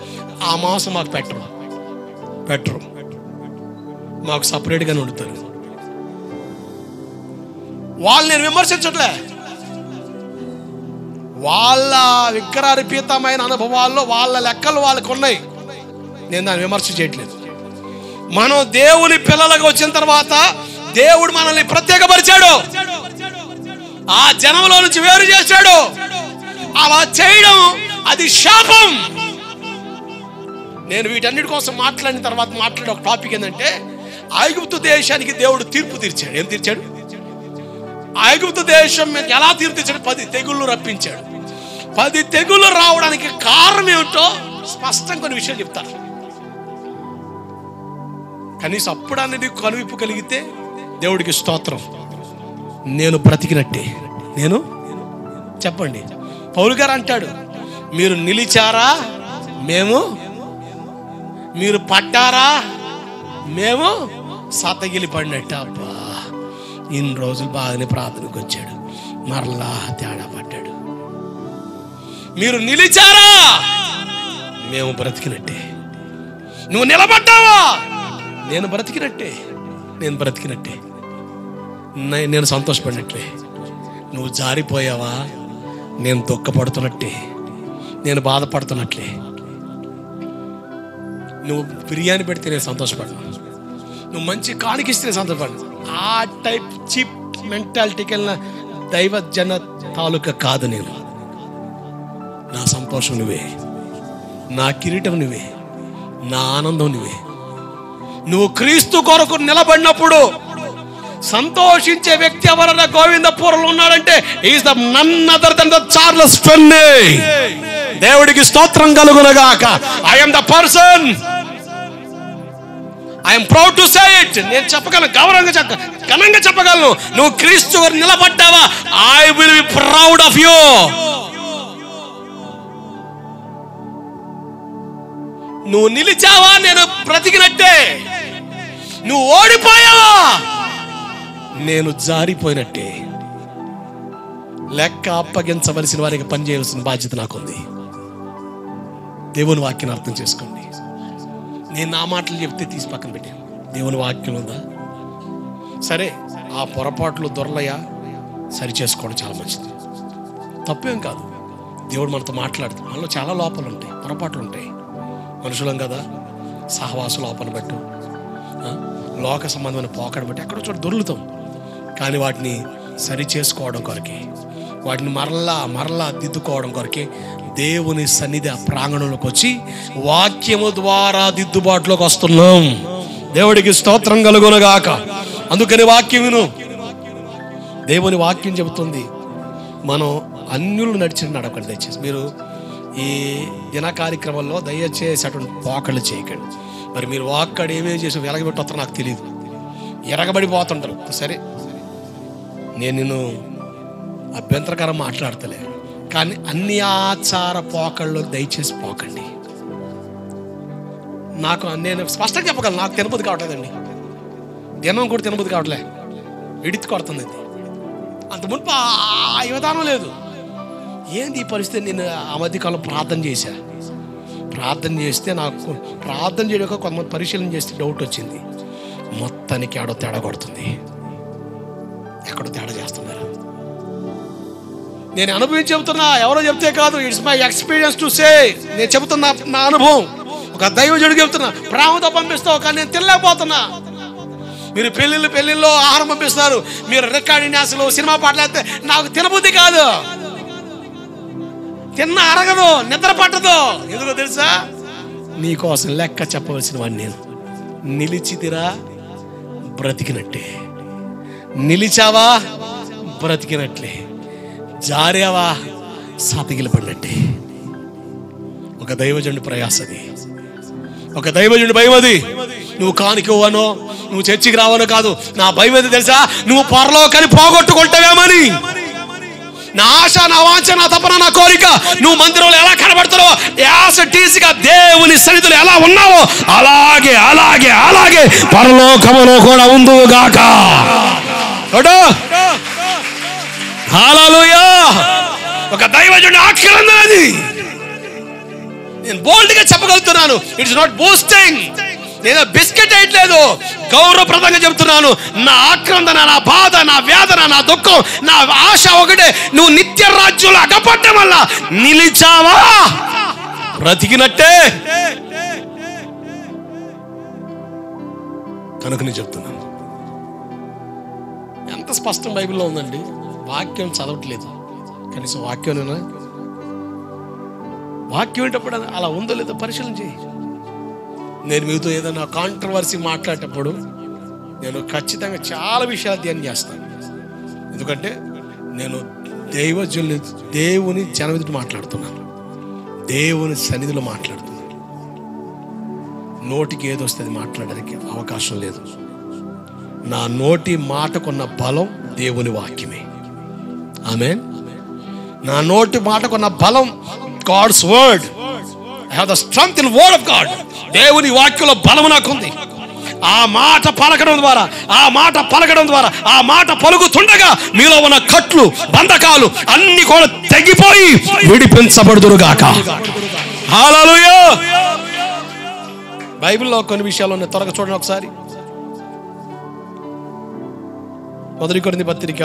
ఆ మాంసం మాకు పెట్టరు, మాకు సపరేట్గానే వండుతారు. వాళ్ళు నేను విమర్శించట్లే, వాళ్ళ విగ్రహార్పితమైన అనుభవాల్లో వాళ్ళ లెక్కలు వాళ్ళకు ఉన్నాయి. నేను దాన్ని విమర్శ చేయట్లేదు. మనం దేవుని పిల్లలకు వచ్చిన తర్వాత దేవుడు మనల్ని ప్రత్యేకపరిచాడు, ఆ జనంలో నుంచి వేరు చేశాడు. అలా చేయడం అది శాపం. నేను వీటన్నిటి కోసం మాట్లాడిన తర్వాత మాట్లాడే ఒక టాపిక్ ఏంటంటే, ఐగుప్తు దేశానికి దేవుడు తీర్పు తీర్చాడు. ఏం తీర్చాడు? ఐగుప్తు దేశం మీద ఎలా తీర్పు తీర్చాడు? 10 తెగుళ్ళు రప్పించాడు. 10 తెగుళ్ళు రావడానికి కారణం ఏమిటో స్పష్టంగా కొన్ని విషయాలు చెప్తారు. కనీసం అప్పుడు అనేది కనువిప్పు కలిగితే దేవుడికి స్తోత్రం. నేను బ్రతికినట్టే. నేను చెప్పండి, పౌలు గారు అంటాడు, మీరు నిలిచారా మేము, మీరు పడ్డారా మేము సతగిలి పడినట్టు. అబ్బా, ఇన్ని రోజులు బాగానే ప్రార్థనకు వచ్చాడు, మరలా తేడా పడ్డాడు. మీరు నిలిచారా మేము బ్రతికినట్టే. నువ్వు నిలబడ్డావా నేను బ్రతికినట్టే. నేను సంతోషపడినట్లే. నువ్వు జారిపోయావా నేను దుఃఖపడుతున్నట్టే, నేను బాధపడుతున్నట్లే. నువ్వు బిర్యానీ పెడితే నేను సంతోషపడను, నువ్వు మంచి కానికిస్తే నేను సంతోషపడను. ఆ టైప్ చీప్ మెంటాలిటీకి వెళ్ళిన దైవజన తాలూకా కాదు నేను. నా సంతోషం నువ్వే, నా కిరీటం నువ్వే, నా ఆనందం నువ్వే. నువ్వు క్రీస్తు కొరకు నిలబడినప్పుడు సంతోషించే వ్యక్తి ఎవరైనా గోవిందపురంలో ఉన్నాడంటే is the none other than the Charles Finney. దేవుడికి స్తోత్రం కలుగునగాక. I am the person, I am proud to say it. నేను చెప్పగలను, ఘనంగా చెప్పగలను. నువ్వు క్రీస్తు నిలబడ్డావా, I will be proud of you. నువ్వు నిలిచావా నేను బ్రతికినట్టే. నువ్వు ఓడిపోయావా నేను జారిపోయినట్టే. లెక్క అప్పగించవలసిన వారికి పనిచేయాల్సిన బాధ్యత నాకుంది. దేవుని వాక్యాన్ని అర్థం చేసుకోండి. నేను నా మాటలు చెప్తే తీసి పక్కన పెట్టాను. దేవుని వాక్యం ఉందా? సరే, ఆ పొరపాట్లు దొరలయా సరి చేసుకోవడం చాలా మంచిది, తప్పేం కాదు. దేవుడు మనతో మాట్లాడుతాడు. మనలో చాలా లోపాలు ఉంటాయి, పొరపాట్లు ఉంటాయి. మనుషులం కదా, సహవాస లోపల బట్టు, లోక సంబంధమైన పోకడ బట్టి ఎక్కడో చోట దొరుకుతాం. కానీ వాటిని సరి చేసుకోవడం కొరకే, వాటిని మరలా దిద్దుకోవడం కొరకే దేవుని సన్నిధి ఆ ప్రాంగణంలోకి వచ్చి వాక్యము ద్వారా దిద్దుబాటులోకి వస్తున్నాం. దేవుడికి స్తోత్రం కలుగునగాక. అందుకని వాక్యం విను. దేవుని వాక్యం చెబుతుంది మనం అన్యులు నడిచిన నడకండి. దయచేసి మీరు ఈ దిన కార్యక్రమంలో దయచేసి అటువంటి పోకళ్ళు చేయకండి. మరి మీరు వాక్కడు ఏమేమి చేసి ఎరగబెట్టి వస్తారో నాకు తెలియదు, ఎరగబడిపోతుంటారు. సరే, నేను నిన్ను అభ్యంతరకరం మాట్లాడతలే, కానీ అన్ని ఆచార పోకళ్ళు దయచేసి పోకండి. నేను స్పష్టంగా చెప్పగలను, నాకు తినబుద్ధి కావట్లేదండి, దినం కూడా తినబుద్ధి కావట్లే, ఇడిచి కొడుతుంది. అంత మునుపు ఆ విధానం లేదు. ఏంది ఈ పరిస్థితి? నేను ఆ మధ్యకాలం ప్రార్థన చేస్తే నాకు ప్రార్థన చేయక కొంతమంది పరిశీలన చేస్తే డౌట్ వచ్చింది, మొత్తానికి ఆడో తేడా కొడుతుంది, ఎక్కడో తేడా చేస్తున్నారు. నేను అనుభవించి చెబుతున్నా, ఎవరో చెప్తే కాదు, it's my experience to say. నేను చెబుతున్నా నా అనుభవం. ఒక దైవజనుడికి చెబుతున్నా, ప్రేమతో పంపిస్తావు కానీ నేను తినలేకపోతున్నా. మీరు పెళ్ళిళ్ళలో ఆహారం పంపిస్తున్నారు, మీరు రికార్డింగ్ డాన్సులు సినిమా పాటలు అయితే నాకు తినబుద్ధి కాదు, తిన్న అరగదు, నిద్ర పట్టదు. ఎందుకో తెలుసా? నీకోసం లెక్క చెప్పవలసిన వాడిని నేను. నిలిచితిరా బ్రతికినట్టే, నిలిచావా బ్రతికినట్లే, జారావా సతికిల పడినట్టే. ఒక దైవజనుడి ప్రయాసది, ఒక దైవజనుడి భయమది. నువ్వు కానికోవనో, నువ్వు చర్చికి రావనో కాదు, నా భయమది తెలుసా? నువ్వు పరలోకాన్ని పోగొట్టుకుంటావేమని. నా ఆశ, నా వాంఛ, నా తపన, నా కోరిక, నువ్వు మందిరంలో ఎలా కనబడుతున్నావో, యాసటీసిగా దేవుని సన్నిధిలో ఎలా ఉన్నావో అలాగే అలాగే అలాగే పరలోకములో కూడా ఉందువుగాక. హల్లెలూయా. ఒక దైవజనుడి ఆక్రందన అది. నేను బోల్డ్ గా చెప్పగలుగుతున్నాను. It's not boosting. నేను బిస్కెట్ వేయట్లేదు, గౌరవప్రదంగా చెబుతున్నాను. నా ఆక్రందన, నా బాధ, నా వేదన, నా దుఃఖం, నా ఆశ ఒకటే, నువ్వు నిత్య రాజ్యంలో అగపడటం వల్ల నిలిచావా బ్రతికినట్టే. కనుక నేను చెప్తున్నాను, ఎంత స్పష్టం బైబిల్లో ఉందండి. వాక్యం చదవట్లేదు, కనీసం వాక్యం ఏంటప్పుడు అలా ఉందో లేదో పరిశీలన చేయి. నేను మీతో ఏదైనా కాంట్రవర్సీ మాట్లాడేటప్పుడు నేను ఖచ్చితంగా చాలా విషయాలు ధ్యానం చేస్తాను. ఎందుకంటే నేను దేవుని జనవిధితో మాట్లాడుతున్నాను, దేవుని సన్నిధిలో మాట్లాడుతున్నాను. నోటికి ఏదొస్తుంది మాట్లాడడానికి అవకాశం లేదు. నా నోటి మాటకున్న బలం దేవుని వాక్యమే. ఆమేన్. నా నోటి మాటకున్న బలం God's word. I have the strength in the word of God. దేవుని వాక్యంలో బలము నాకుంది. ఆ మాట పలకడం ద్వారా, ఆ మాట పలుకుతుండగా మీలో ఉన్న కట్లు, బంధకాలు అన్ని కూడా తెగిపోయి విడిపించబడుదురుగాక. హల్లెలూయా. బైబిల్లో కొన్ని విషయాలు ఉన్నాయి, త్వరగా చూడండి ఒకసారి. 1 కొరింథీ పత్రిక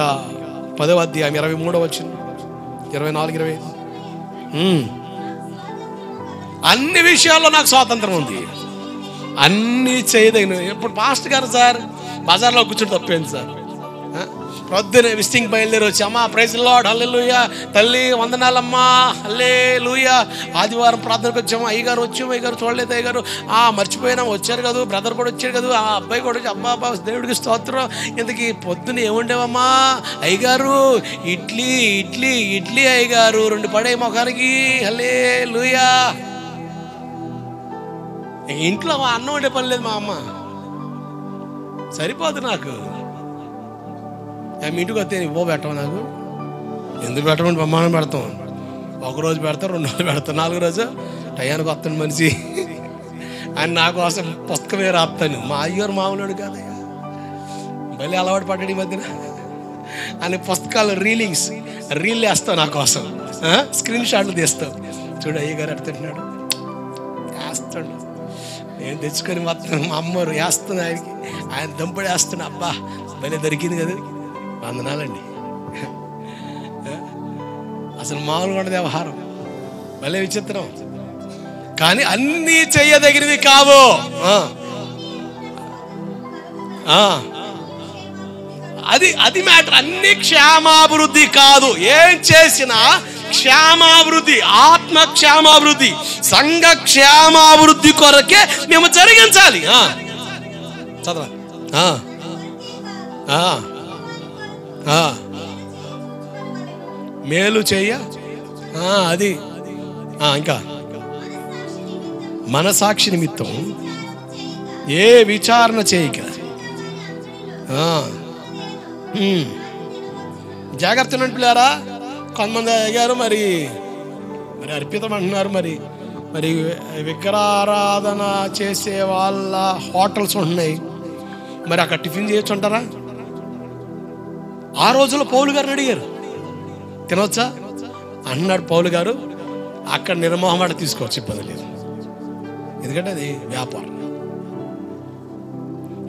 10వ అధ్యాయం 23వ వచనం, 24, 25. అన్ని విషయాల్లో నాకు స్వాతంత్రం ఉంది, అన్నీ చేయదగిన. ఇప్పుడు పాస్టర్ గారు సార్ బజార్లో కూర్చుని తప్పేంది సార్? పొద్దునే విజిటింగ్ బయలుదేరి వచ్చి, అమ్మా ప్రైజ్ లార్డ్, హల్లెలూయా, తల్లి వందనాలమ్మా, హల్లెలూయా, ఆదివారం ప్రార్థనకు వచ్చాము, అయ్యగారు చూడలేదు, అయ్యగారు మర్చిపోయినాం, వచ్చారు కదా, బ్రదర్ కూడా వచ్చాడు కదా, ఆ అబ్బాయి కూడా వచ్చి, అబ్బా దేవుడికి స్తోత్రం. ఇంతకీ పొద్దున్న ఏముండేవమ్మా? అయ్యగారు ఇడ్లీ అయ్యగారు 2 పడే మొఖానికి, హల్లెలూయా. ఇంట్లో అన్నం వండే పని లేదు, మా అమ్మ సరిపోదు నాకు. మీ ఇంటికి వస్తే ఇవ్వ పెట్టవు నాకు, ఎందుకు పెట్టమని బ్రహ్మాండం పెడతాం. 1 రోజు పెడతాం, 2 రోజులు పెడతాం, 4వ రోజు టయానికి వస్తాను మనిషి అని నా కోసం పుస్తకమే రాస్తాను. మా అయ్యోరు మామూలుడు కాదయ్యా, మళ్ళీ అలవాటు పడ్డాడు ఈ మధ్యన అని పుస్తకాలు రీల్ వేస్తావు నా కోసం, స్క్రీన్ షాట్లు తీస్తావు. చూడు అయ్యగారు ఎడుతున్నాడు, వేస్తాడు, నేను తెచ్చుకొని మొత్తం మా అమ్మరు వేస్తున్నా, ఆయన దంపుడు వేస్తున్నా. అబ్బా భలే దొరికింది కదా, వందనాలండి. అసలు మామూలుగా ఉండదు వ్యవహారం, భలే విచిత్రం. కానీ అన్నీ చెయ్యదగినవి కావు. అది మ్యాటర్. అన్ని క్షేమాభివృద్ధి కాదు. ఏం చేసినా క్షేమాభివృద్ధి, ఆత్మ క్షేమాభివృద్ధి, సంఘ క్షేమాభివృద్ధి కొరకే మేము జరిగించాలి. చదవ మేలు చెయ్య, అది ఇంకా మనసాక్షి నిమిత్తం ఏ విచారణ చేయక జాగ్రత్త పిల్లారా. కొంతమంది అయ్యారు మరి అర్పితం అంటున్నారు. మరి విగ్రహారాధన చేసే వాళ్ళ హోటల్స్ ఉంటున్నాయి, మరి అక్కడ టిఫిన్ చేయొచ్చు అంటారా? ఆ రోజుల్లో పౌలు గారిని అడిగారు, తినవచ్చా అన్నాడు. పౌలు గారు అక్కడ నిర్మోహమాట తీసుకోవచ్చు, ఇబ్బంది లేదు, ఎందుకంటే అది వ్యాపారం.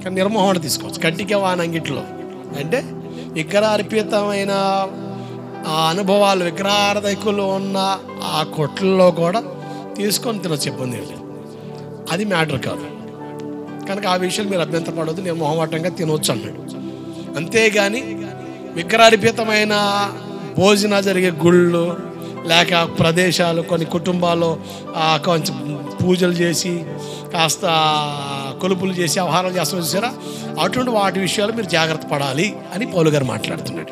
కానీ నిర్మోహమాట తీసుకోవచ్చు. కట్టిక వానంగిట్లో అంటే విగ్రహార్పితమైన ఆ అనుభవాలు విగ్రహార్థకులు ఉన్న ఆ కొట్లలో కూడా తీసుకొని తినొచ్చు, ఇబ్బంది లేదు, అది మ్యాటర్ కాదు. కనుక ఆ విషయాలు మీరు అభ్యంతరపడవద్దు, నిర్మోహమాటంగా తినవచ్చు అన్నాడు. అంతేగాని విగ్రహార్పితమైన భోజన జరిగే గుళ్ళు లేక ప్రదేశాలు, కొన్ని కుటుంబాల్లో కొంచెం పూజలు చేసి కాస్త కొలుపులు చేసి వ్యవహారాలు చేస్తాం చూసారా, అటువంటి వాటి విషయాలు మీరు జాగ్రత్త పడాలి అని పౌలు గారు మాట్లాడుతున్నాడు.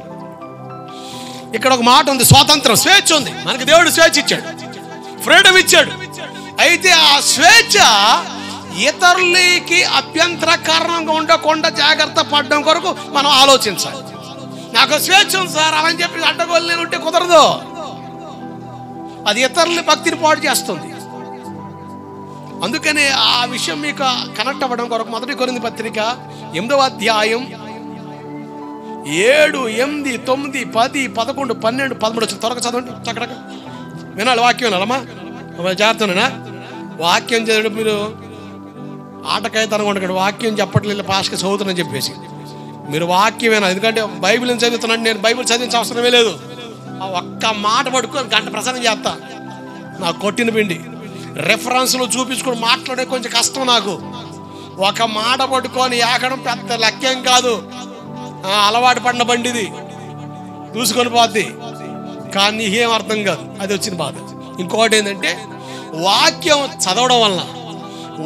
ఇక్కడ ఒక మాట ఉంది, స్వాతంత్రం, స్వేచ్ఛ ఉంది. మనకి దేవుడు స్వేచ్ఛ ఇచ్చాడు, ఫ్రీడమ్ ఇచ్చాడు. అయితే ఆ స్వేచ్ఛ ఇతరులకి అభ్యంతర కారణంగా ఉండకుండా జాగ్రత్త పడడం కొరకు మనం ఆలోచించాలి. నాకు స్వేచ్ఛ ఉంది సార్ అలా చెప్పి అడ్డగోలు నేను ఉంటే కుదరదు, అది ఇతరుల భక్తిని పాడు చేస్తుంది. అందుకనే ఆ విషయం మీకు కనెక్ట్ అవ్వడం కొరకు 1 కొరింథీ పత్రిక 8వ అధ్యాయం 7, 8, 9, 10, 11, 12, 13 వచ్చి త్వరగా చదవండి. చక్కడక వినాలి, వాక్యం వినాలమ్మా, జాగ్రత్తనా. వాక్యం చదివి మీరు ఆటకాయతనంగా ఉండకండి. వాక్యం చెప్పట్లేదు పాస్కి చదువుతున్నాను చెప్పేసి మీరు వాక్యం వినాలి. ఎందుకంటే బైబిల్ని చదువుతున్నాను, నేను బైబిల్ చదివించే అవసరమే లేదు. ఆ ఒక్క మాట పట్టుకొని గంట ప్రసంగం చేస్తా, నాకు కొట్టిన పిండి. రెఫరెన్స్లో చూపించుకొని మాట్లాడే కొంచెం కష్టం నాకు. ఒక మాట పట్టుకొని ఏకడం పెద్ద లెక్కేం కాదు, అలవాటు పడిన బండిది, చూసుకొని పోద్ది. కానీ నీకేం అర్థం కాదు, అది వచ్చిన బాధ. ఇంకోటి ఏంటంటే వాక్యం చదవడం వలన,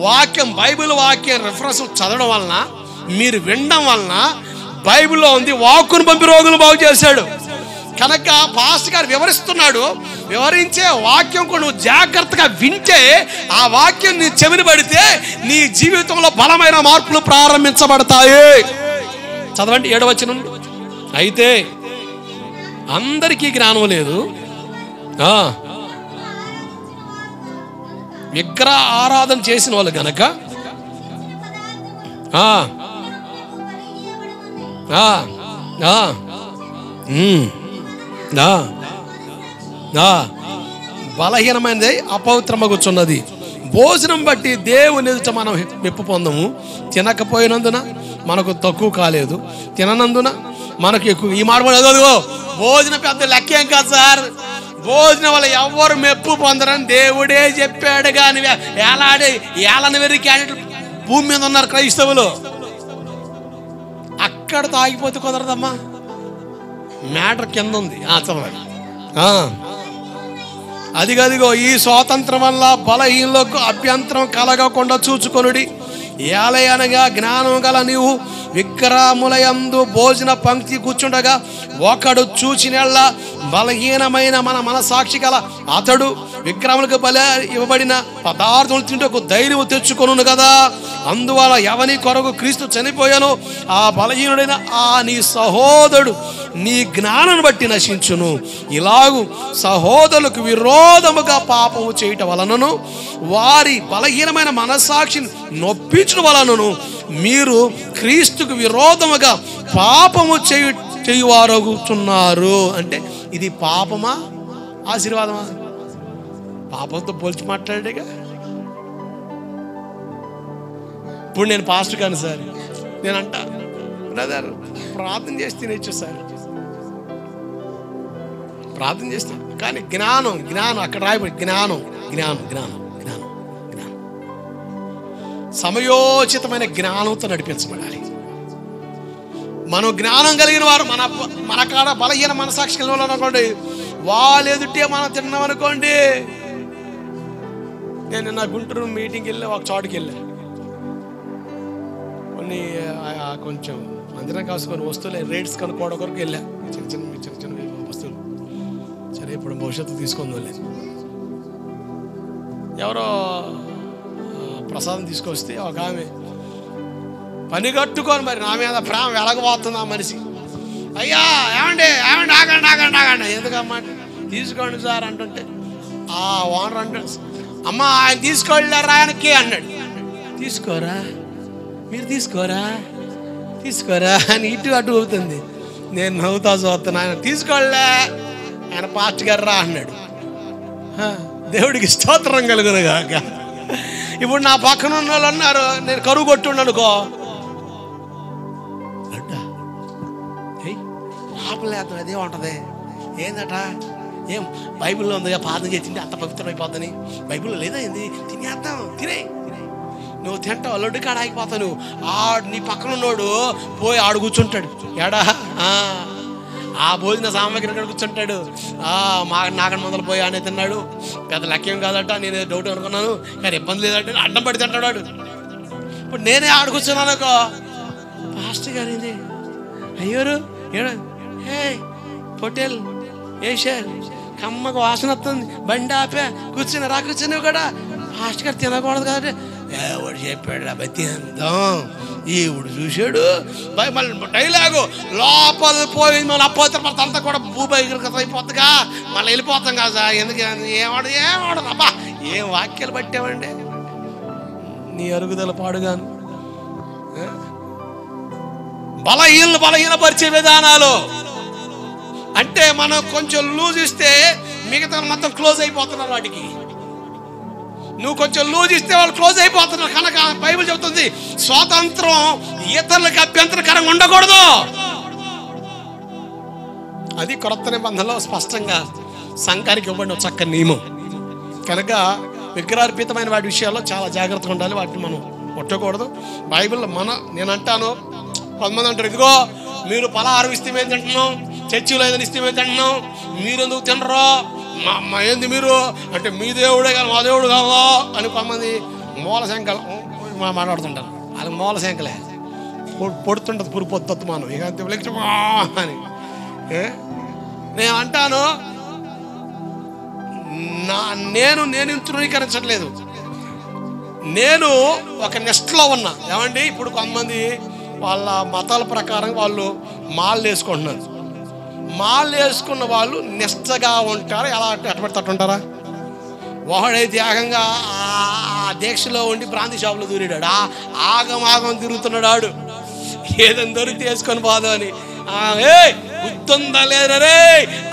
వాక్యం బైబిల్ వాక్యం రెఫరెన్స్ చదవడం వలన, మీరు వినడం వలన బైబిల్లో ఉంది వాక్కును పంపి రోగులు బాగు చేశాడు. కనుక పాస్టర్ గారు వివరిస్తున్నాడు, వివరించే వాక్యం కూడా నువ్వు జాగ్రత్తగా వింటే, ఆ వాక్యం నీ చెవిని పడితే నీ జీవితంలో బలమైన మార్పులు ప్రారంభించబడతాయి. చదవండి 7వ వచనం. అయితే అందరికీ జ్ఞానం లేదు, విగ్రహ ఆరాధన చేసిన వాళ్ళు గనక బలహీనమైనది అపవిత్రమగుచున్నది. భోజనం బట్టి దేవుని ఎదుట మనం మెప్పు పొందము. తినకపోయినందున మనకు తక్కువ కాలేదు, తిననందున మనకు ఎక్కువ. ఈ మాట భోజనం పెద్ద లెక్కేం కాదు సార్, భోజనం వల్ల ఎవరు మెప్పు పొందరని దేవుడే చెప్పాడు. కానీ ఏలని వెర్రి క్యాండిడేట్ భూమి మీద ఉన్నారు క్రైస్తవులు. అక్కడతో ఆగిపోతే కుదరదమ్మా, మ్యాటర్ కింద ఉంది. చదవాలి. అదిగదిగో ఈ స్వాతంత్రం వల్ల బలహీనులకు అభ్యంతరం కలగకుండా చూచుకొనుడి. ఏలయనగా జ్ఞానం గల నీవు విగ్రహములయందు భోజన పంక్తి కూర్చుండగా ఒకడు చూచినెళ్ళ బలహీనమైన మన మనసాక్షి గల అతడు విగ్రహములకు బలి ఇవ్వబడిన పదార్థములు తింటూ ధైర్యం తెచ్చుకొను కదా. అందువల్ల ఎవని కొరకు క్రీస్తు చనిపోయానో ఆ బలహీనుడైన ఆ నీ సహోదరుడు నీ జ్ఞానాన్ని బట్టి నశించును. ఇలాగు సహోదరులకు విరోధముగా పాపము చేయటం వలనను వారి బలహీనమైన మనసాక్షిని నొప్పించడం వలనను మీరు క్రీస్తుకు విరోధముగా పాపము చేయువారగుతున్నారు. అంటే ఇది పాపమా ఆశీర్వాదమా? పాపంతో పోల్చి మాట్లాడేగా. ఇప్పుడు నేను పాస్టర్ కాను సార్, నేను అంటా బ్రదర్ ప్రార్థన చేసి తినేచ్చు సార్, ప్రార్థన చేస్తాను. కానీ జ్ఞానం జ్ఞానం అక్కడ రాయబడి జ్ఞానం జ్ఞానం జ్ఞానం జ్ఞానం జ్ఞానం సమయోచితమైన జ్ఞానంతో నడిపించబడాలి. మనం జ్ఞానం కలిగిన వారు మన కాడ బలహీన మనసాక్షి కలిగిన వాళ్ళు అనుకోండి, వాళ్ళు ఎదుటే మనం తిన్నాం అనుకోండి. నేను నా గుంటూరు మీటింగ్కి వెళ్ళా, ఒక చోటుకి వెళ్ళా, కొన్ని కొంచెం మందిరం కాసుకొని వస్తువులు రేట్స్ కనుక్కోవడం కొరకు వెళ్ళా. చిన్న చిన్న వస్తువులు, సరే ఇప్పుడు భవిష్యత్తు తీసుకొని వెళ్ళలేదు. ఎవరో ప్రసాదం తీసుకొస్తే ఒక ఆమె పని కట్టుకొని మరి నా మీద ప్రేమ వెలగబోతుంది ఆ మనిషి. అయ్యా ఏమండి ఏమండి ఆగండి ఆగండి ఆగండి, ఎందుకమ్మా తీసుకోండి సార్ అంటుంటే ఆ ఓనర్ అంటాడు, అమ్మ ఆయన తీసుకోలేరా ఆయనకి అన్నాడు. తీసుకోరా మీరు తీసుకోరా అని ఇటు అటు అవుతుంది. నేను నవ్వుతా చూస్తాను. ఆయన తీసుకోలే, ఆయన పాస్టర్ గారు రా అన్నాడు. దేవుడికి స్తోత్రం కలుగును గాక. ఇప్పుడు నా పక్కన ఉన్న వాళ్ళు అన్నారు, నేను కరువు కొట్టుండు అనుకో, ఆపలేదు అదే ఉంటుంది. ఏందట ఏం బైబిల్లో ఉందిగా పాదం చేసింది అంత పవిత్రమైపోద్దని, బైబిల్లో లేదా ఏంది తినేద్దాం తినే, నువ్వు తింటావు లడ్డు కాడ ఆగిపోతావు. నువ్వు నీ పక్కన ఉన్నోడు పోయి ఆడు కూర్చుంటాడు, ఎడా ఆ భోజన సామాగ్రి అక్కడ కూర్చుంటాడు. నాకని మొదలు పోయి ఆనే తిన్నాడు, పెద్ద లక్ష్యం కాదట, నేను డౌట్ అనుకున్నాను కానీ ఇబ్బంది లేదంటే అడ్డం పడి తింటాడు వాడు. ఇప్పుడు నేనే ఆడు కూర్చున్నాను అనుకో, పాస్టర్ గారు ఇది అయ్యోరు ఏ హోటల్ ఏషారు కమ్మకు వాసన వస్తుంది, బండి ఆపే కూర్చుని రా కూర్చుని కూడా పాస్టర్ గారు తినకూడదు కాబట్టి ఎవడు చెప్పాడు అబ్బాయి తిందాం, ఈవిడు చూశాడు మళ్ళీ డైలాగు లోపల పోయి మళ్ళీ అపోతే అంతా కూడా భూపైకృత అయిపోతుందిగా, మళ్ళీ వెళ్ళిపోతాం కదా. ఎందుకు ఏమాడదు అబ్బా, ఏం వాక్యాలు పట్టామండి నీ అరుగుదల పాడుగాను. బలహీనపరిచే విధానాలు అంటే మనం కొంచెం లూజ్ ఇస్తే మిగతా మొత్తం క్లోజ్ అయిపోతున్నారు వాటికి. నువ్వు కొంచెం లూజ్ ఇస్తే వాళ్ళు క్లోజ్ అయిపోతున్నారు. కనుక బైబిల్ చెబుతుంది స్వాతంత్రం ఇతరులకు అభ్యంతరకరంగా ఉండకూడదు. అది కొత్త నిబంధనలో స్పష్టంగా సంఘానికి ఇవ్వబడిన చక్కని నియమం. కనుక విగ్రహార్పితమైన వాటి విషయాల్లో చాలా జాగ్రత్తగా ఉండాలి, వాటిని మనం ముట్టకూడదు. బైబిల్లో నేను అంటాను, కొంతమంది అంటారు ఇదిగో మీరు పలహారం ఇస్తే మేము తింటున్నాం, చర్చిలో ఏదైనా ఇస్తే మేము తింటున్నాం, మీరు ఎందుకు తినరు ఏంది మీరు అంటే మీ దేవుడే కాదు మా దేవుడు కాదా అని కొంతమంది మూల శంకలు మాట్లాడుతుంటారు. అది మూల శంకలే పొడుతుంటుంది పురు పొద్దు మనం ఇక అని. నేను అంటాను నేను తృణీకరించట్లేదు, నేను ఒక నిష్టలో ఉన్నా. ఏమండి ఇప్పుడు కొంతమంది వాళ్ళ మతాల ప్రకారం వాళ్ళు మాలు వేసుకుంటున్నారు. మాలు వేసుకున్న వాళ్ళు నిష్టగా ఉంటారు. ఎలా ఎట్టబెడతట్టు ఉంటారా? ఒకడైతే ఏకంగా ఆ దీక్షలో ఉండి ప్రాంతీయ షాపులో దూరాడు, ఆగమాగం తిరుగుతున్నాడు. ఆడు ఏదైనా దొరికితే వేసుకొని పోదు అని. గుర్తుందా లేదా రే,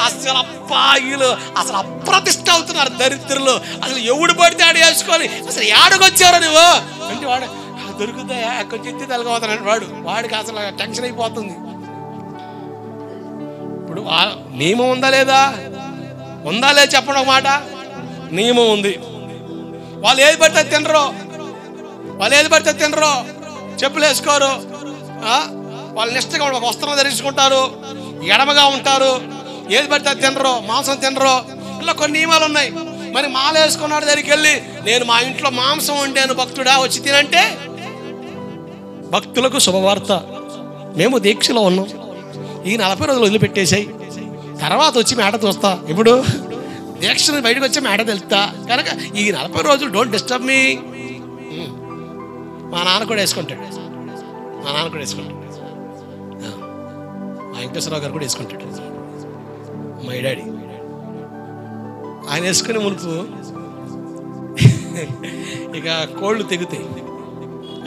అసలు అప్పాయిలు అసలు అప్రతిష్ట అవుతున్నారు దరిద్రులు. అసలు ఎవడు పడితే ఆడు వేసుకొని అసలు ఏడకొచ్చారు నువ్వు అంటే వాడు దొరుకుతాయా కొంచెం ఎత్తి తలగవుతాడు వాడికి అసలు టెన్షన్ అయిపోతుంది. ఇప్పుడు నియమం ఉందా లేదా చెప్పండి ఒక మాట. నియమం ఉంది. వాళ్ళు ఏది పడితే తినరు, చెప్పులు వేసుకోరు, వాళ్ళు నిష్టగా ఒక వస్త్రం ధరించుకుంటారు, ఎడమగా ఉంటారు, ఏది పడితే తినరు, మాంసం తినరు. ఇలా కొన్ని నియమాలు ఉన్నాయి. మరి మాల వేసుకున్నాడు దగ్గరికి వెళ్ళి నేను మా ఇంట్లో మాంసం వండాను భక్తుడా వచ్చి తినంటే, భక్తులకు శుభవార్త, మేము దీక్షలో ఉన్నాం, ఈ 40 రోజులు వదిలిపెట్టేసాయి, తర్వాత వచ్చి మేడ చూస్తా. ఇప్పుడు దీక్ష బయటకు వచ్చి మేడ తెలుస్తా కనుక ఈ 40 రోజులు డోంట్ డిస్టర్బ్ మీ. మా నాన్న కూడా వేసుకుంటాడు, మా వెంకటేశ్వరరావు గారు కూడా వేసుకుంటాడు, మా డాడీ. ఆయన వేసుకునే మునుపు ఇక కోళ్ళు తెగుతాయి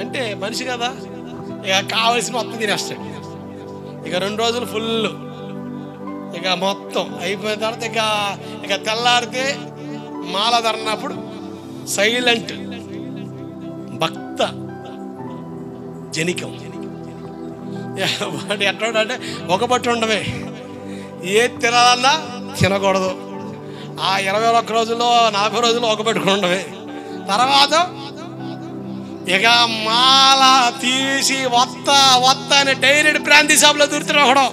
అంటే మనిషి కదా, ఇక కావలసిన మొత్తం తినేస్తాడు. ఇక 2 రోజులు ఫుల్, ఇక మొత్తం అయిపోయిన తర్వాత ఇక తెల్లారితే మాల ధరినప్పుడు సైలెంట్ భక్త జనికం. వాడు ఎట్లా ఒక పట్టు ఉండవే, ఏది తినాలన్నా తినకూడదు. ఆ 21 రోజుల్లో 40 రోజుల్లో ఒక పెట్టుకుని ఉండవే. తర్వాత ఇక మాల తీసి వత్త అని డైరెక్ట్ ప్రాంతీయ సభలో దూరుతున్నాడు.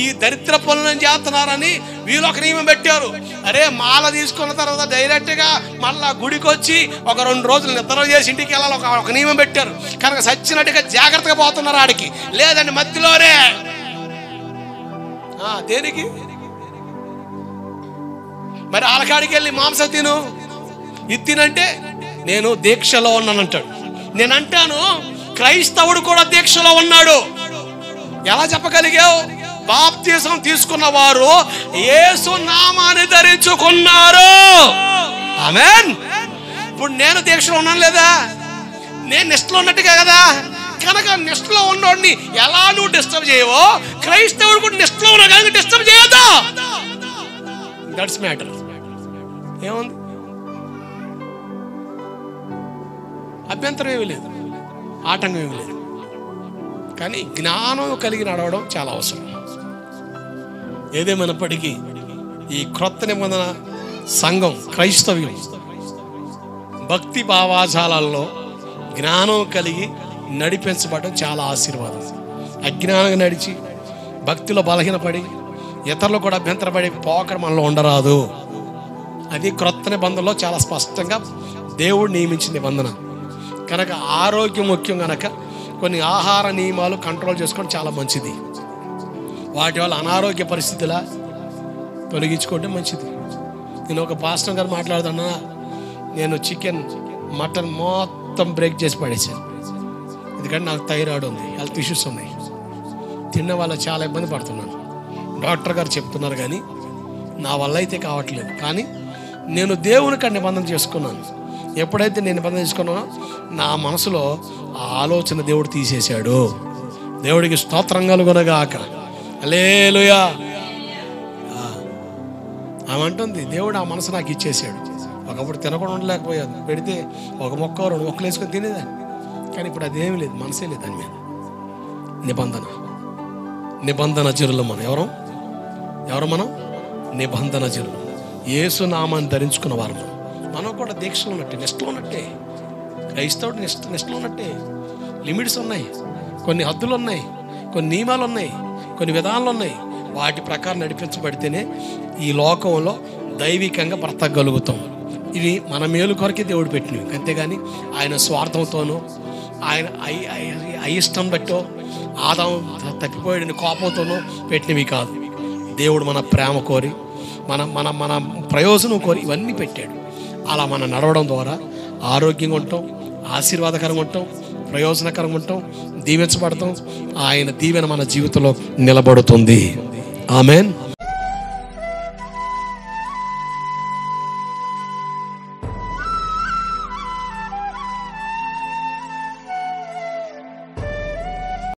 ఈ దరిద్ర పనులను చేస్తున్నారని వీళ్ళు ఒక నియమం పెట్టారు. అరే మాల తీసుకున్న తర్వాత డైరెక్ట్గా మళ్ళా గుడికి వచ్చి ఒక 2 రోజులు నిద్ర చేసి ఇంటికి వెళ్ళాలి ఒక నియమం పెట్టారు. కనుక సచ్చినట్టుగా జాగ్రత్తగా పోతున్నారు ఆడికి. లేదండి మధ్యలోనే దేనికి మరి ఆలకాడికి వెళ్ళి మాంసం తిను, ఇది తినంటే నేను దీక్షలో ఉన్నానంటాడు. నేనంటాను క్రైస్తవుడు కూడా దీక్షలో ఉన్నాడు. ఎలా చెప్పగలిగావు? బాప్తిసం తీసుకున్న వారు యేసు నామాన్ని ధరించుకున్నారు. ఆమేన్. ఇప్పుడు నేను దీక్షలో ఉన్నాను లేదా? నేను నిష్ఠలో ఉన్నట్టుగా కదా. కనుక నిష్ఠలో ఉన్నోడిని ఎలా నువ్వు డిస్టర్బ్ చేయవో, క్రైస్తవుడు కూడా నిష్ఠలో ఉన్నా కనుక డిస్టర్బ్ చేయొద్దు. That's matter. ఏముంది? అభ్యంతరం ఏమీ లేదు, ఆటంకం ఏమీ లేదు. కానీ జ్ఞానం కలిగి నడవడం చాలా అవసరం. ఏదేమైనప్పటికీ ఈ క్రొత్త నిబంధన సంఘం క్రైస్తవ్యం భక్తి భావాజాలలో జ్ఞానం కలిగి నడిపించబడడం చాలా ఆశీర్వాదం. అజ్ఞానంగా నడిచి భక్తిలో బలహీనపడి ఇతరులు కూడా అభ్యంతరపడి పోకడ మనలో ఉండరాదు. అది క్రొత్త నిబంధనలో చాలా స్పష్టంగా దేవుడు నియమించిన నిబంధన. కనుక ఆరోగ్యం ముఖ్యం కనుక కొన్ని ఆహార నియమాలు కంట్రోల్ చేసుకోవడం చాలా మంచిది. వాటి వల్ల అనారోగ్య పరిస్థితుల తొలగించుకోవడం మంచిది. నేను ఒక పాస్టర్ గారు మాట్లాడుతున్నా, నేను చికెన్ మటన్ మొత్తం బ్రేక్ చేసి పడేసాను. ఎందుకంటే నాకు థైరాయిడ్ ఉంది, హెల్త్ ఇష్యూస్ ఉన్నాయి. తిన్న వల్ల చాలా ఇబ్బంది పడుతున్నాను. డాక్టర్ గారు చెప్తున్నారు కానీ నా వల్ల అయితే కావట్లేదు. కానీ నేను దేవునికి నిబంధన చేసుకున్నాను. ఎప్పుడైతే నేను నిబంధన చేసుకున్నానో నా మనసులో ఆ ఆలోచన దేవుడు తీసేశాడు. దేవుడికి స్తోత్రం కలుగునగాక. హల్లెలూయా. ఆమె అంటుంది దేవుడు ఆ మనసు నాకు ఇచ్చేసాడు. ఒకప్పుడు తినకుండా ఉండలేకపోయాను, పెడితే ఒక మొక్క 2 మొక్కలు వేసుకొని తినేదాన్ని. కానీ ఇప్పుడు అదేమీ లేదు, మనసే లేదు దాని మీద. నిబంధన జరులు మనం ఎవరు మనం నిబంధన జరులు. యేసు నామాన్ని ధరించుకున్న వారు మనం కూడా దీక్షలో ఉన్నట్టే, నిష్ఠలో ఉన్నట్టే. క్రైస్తవుడు నిష్ఠలో ఉన్నట్టే. లిమిట్స్ ఉన్నాయి, కొన్ని హద్దులు ఉన్నాయి, కొన్ని నియమాలు ఉన్నాయి, కొన్ని విధానాలు ఉన్నాయి. వాటి ప్రకారం నడిపించబడితేనే ఈ లోకంలో దైవికంగా బ్రతకగలుగుతాం. ఇవి మన మేలు కొరకే దేవుడు పెట్టినవి, అంతేగాని ఆయన స్వార్థంతోనూ ఆయన అయిష్టం బట్టో ఆదాం తప్పిపోయాడని కోపంతోనూ పెట్టినవి కాదు. దేవుడు మన ప్రేమ కోరి మన మన మన ప్రయోజనం కోరి ఇవన్నీ పెట్టాడు. అలా మనం నడవడం ద్వారా ఆరోగ్యంగా ఉంటాం, ఆశీర్వాదకరంగా ఉంటాం, ప్రయోజనకరంగా ఉంటాం, దీవించబడతాం. ఆయన దీవెన మన జీవితంలో నిలబడుతుంది. ఆమేన్.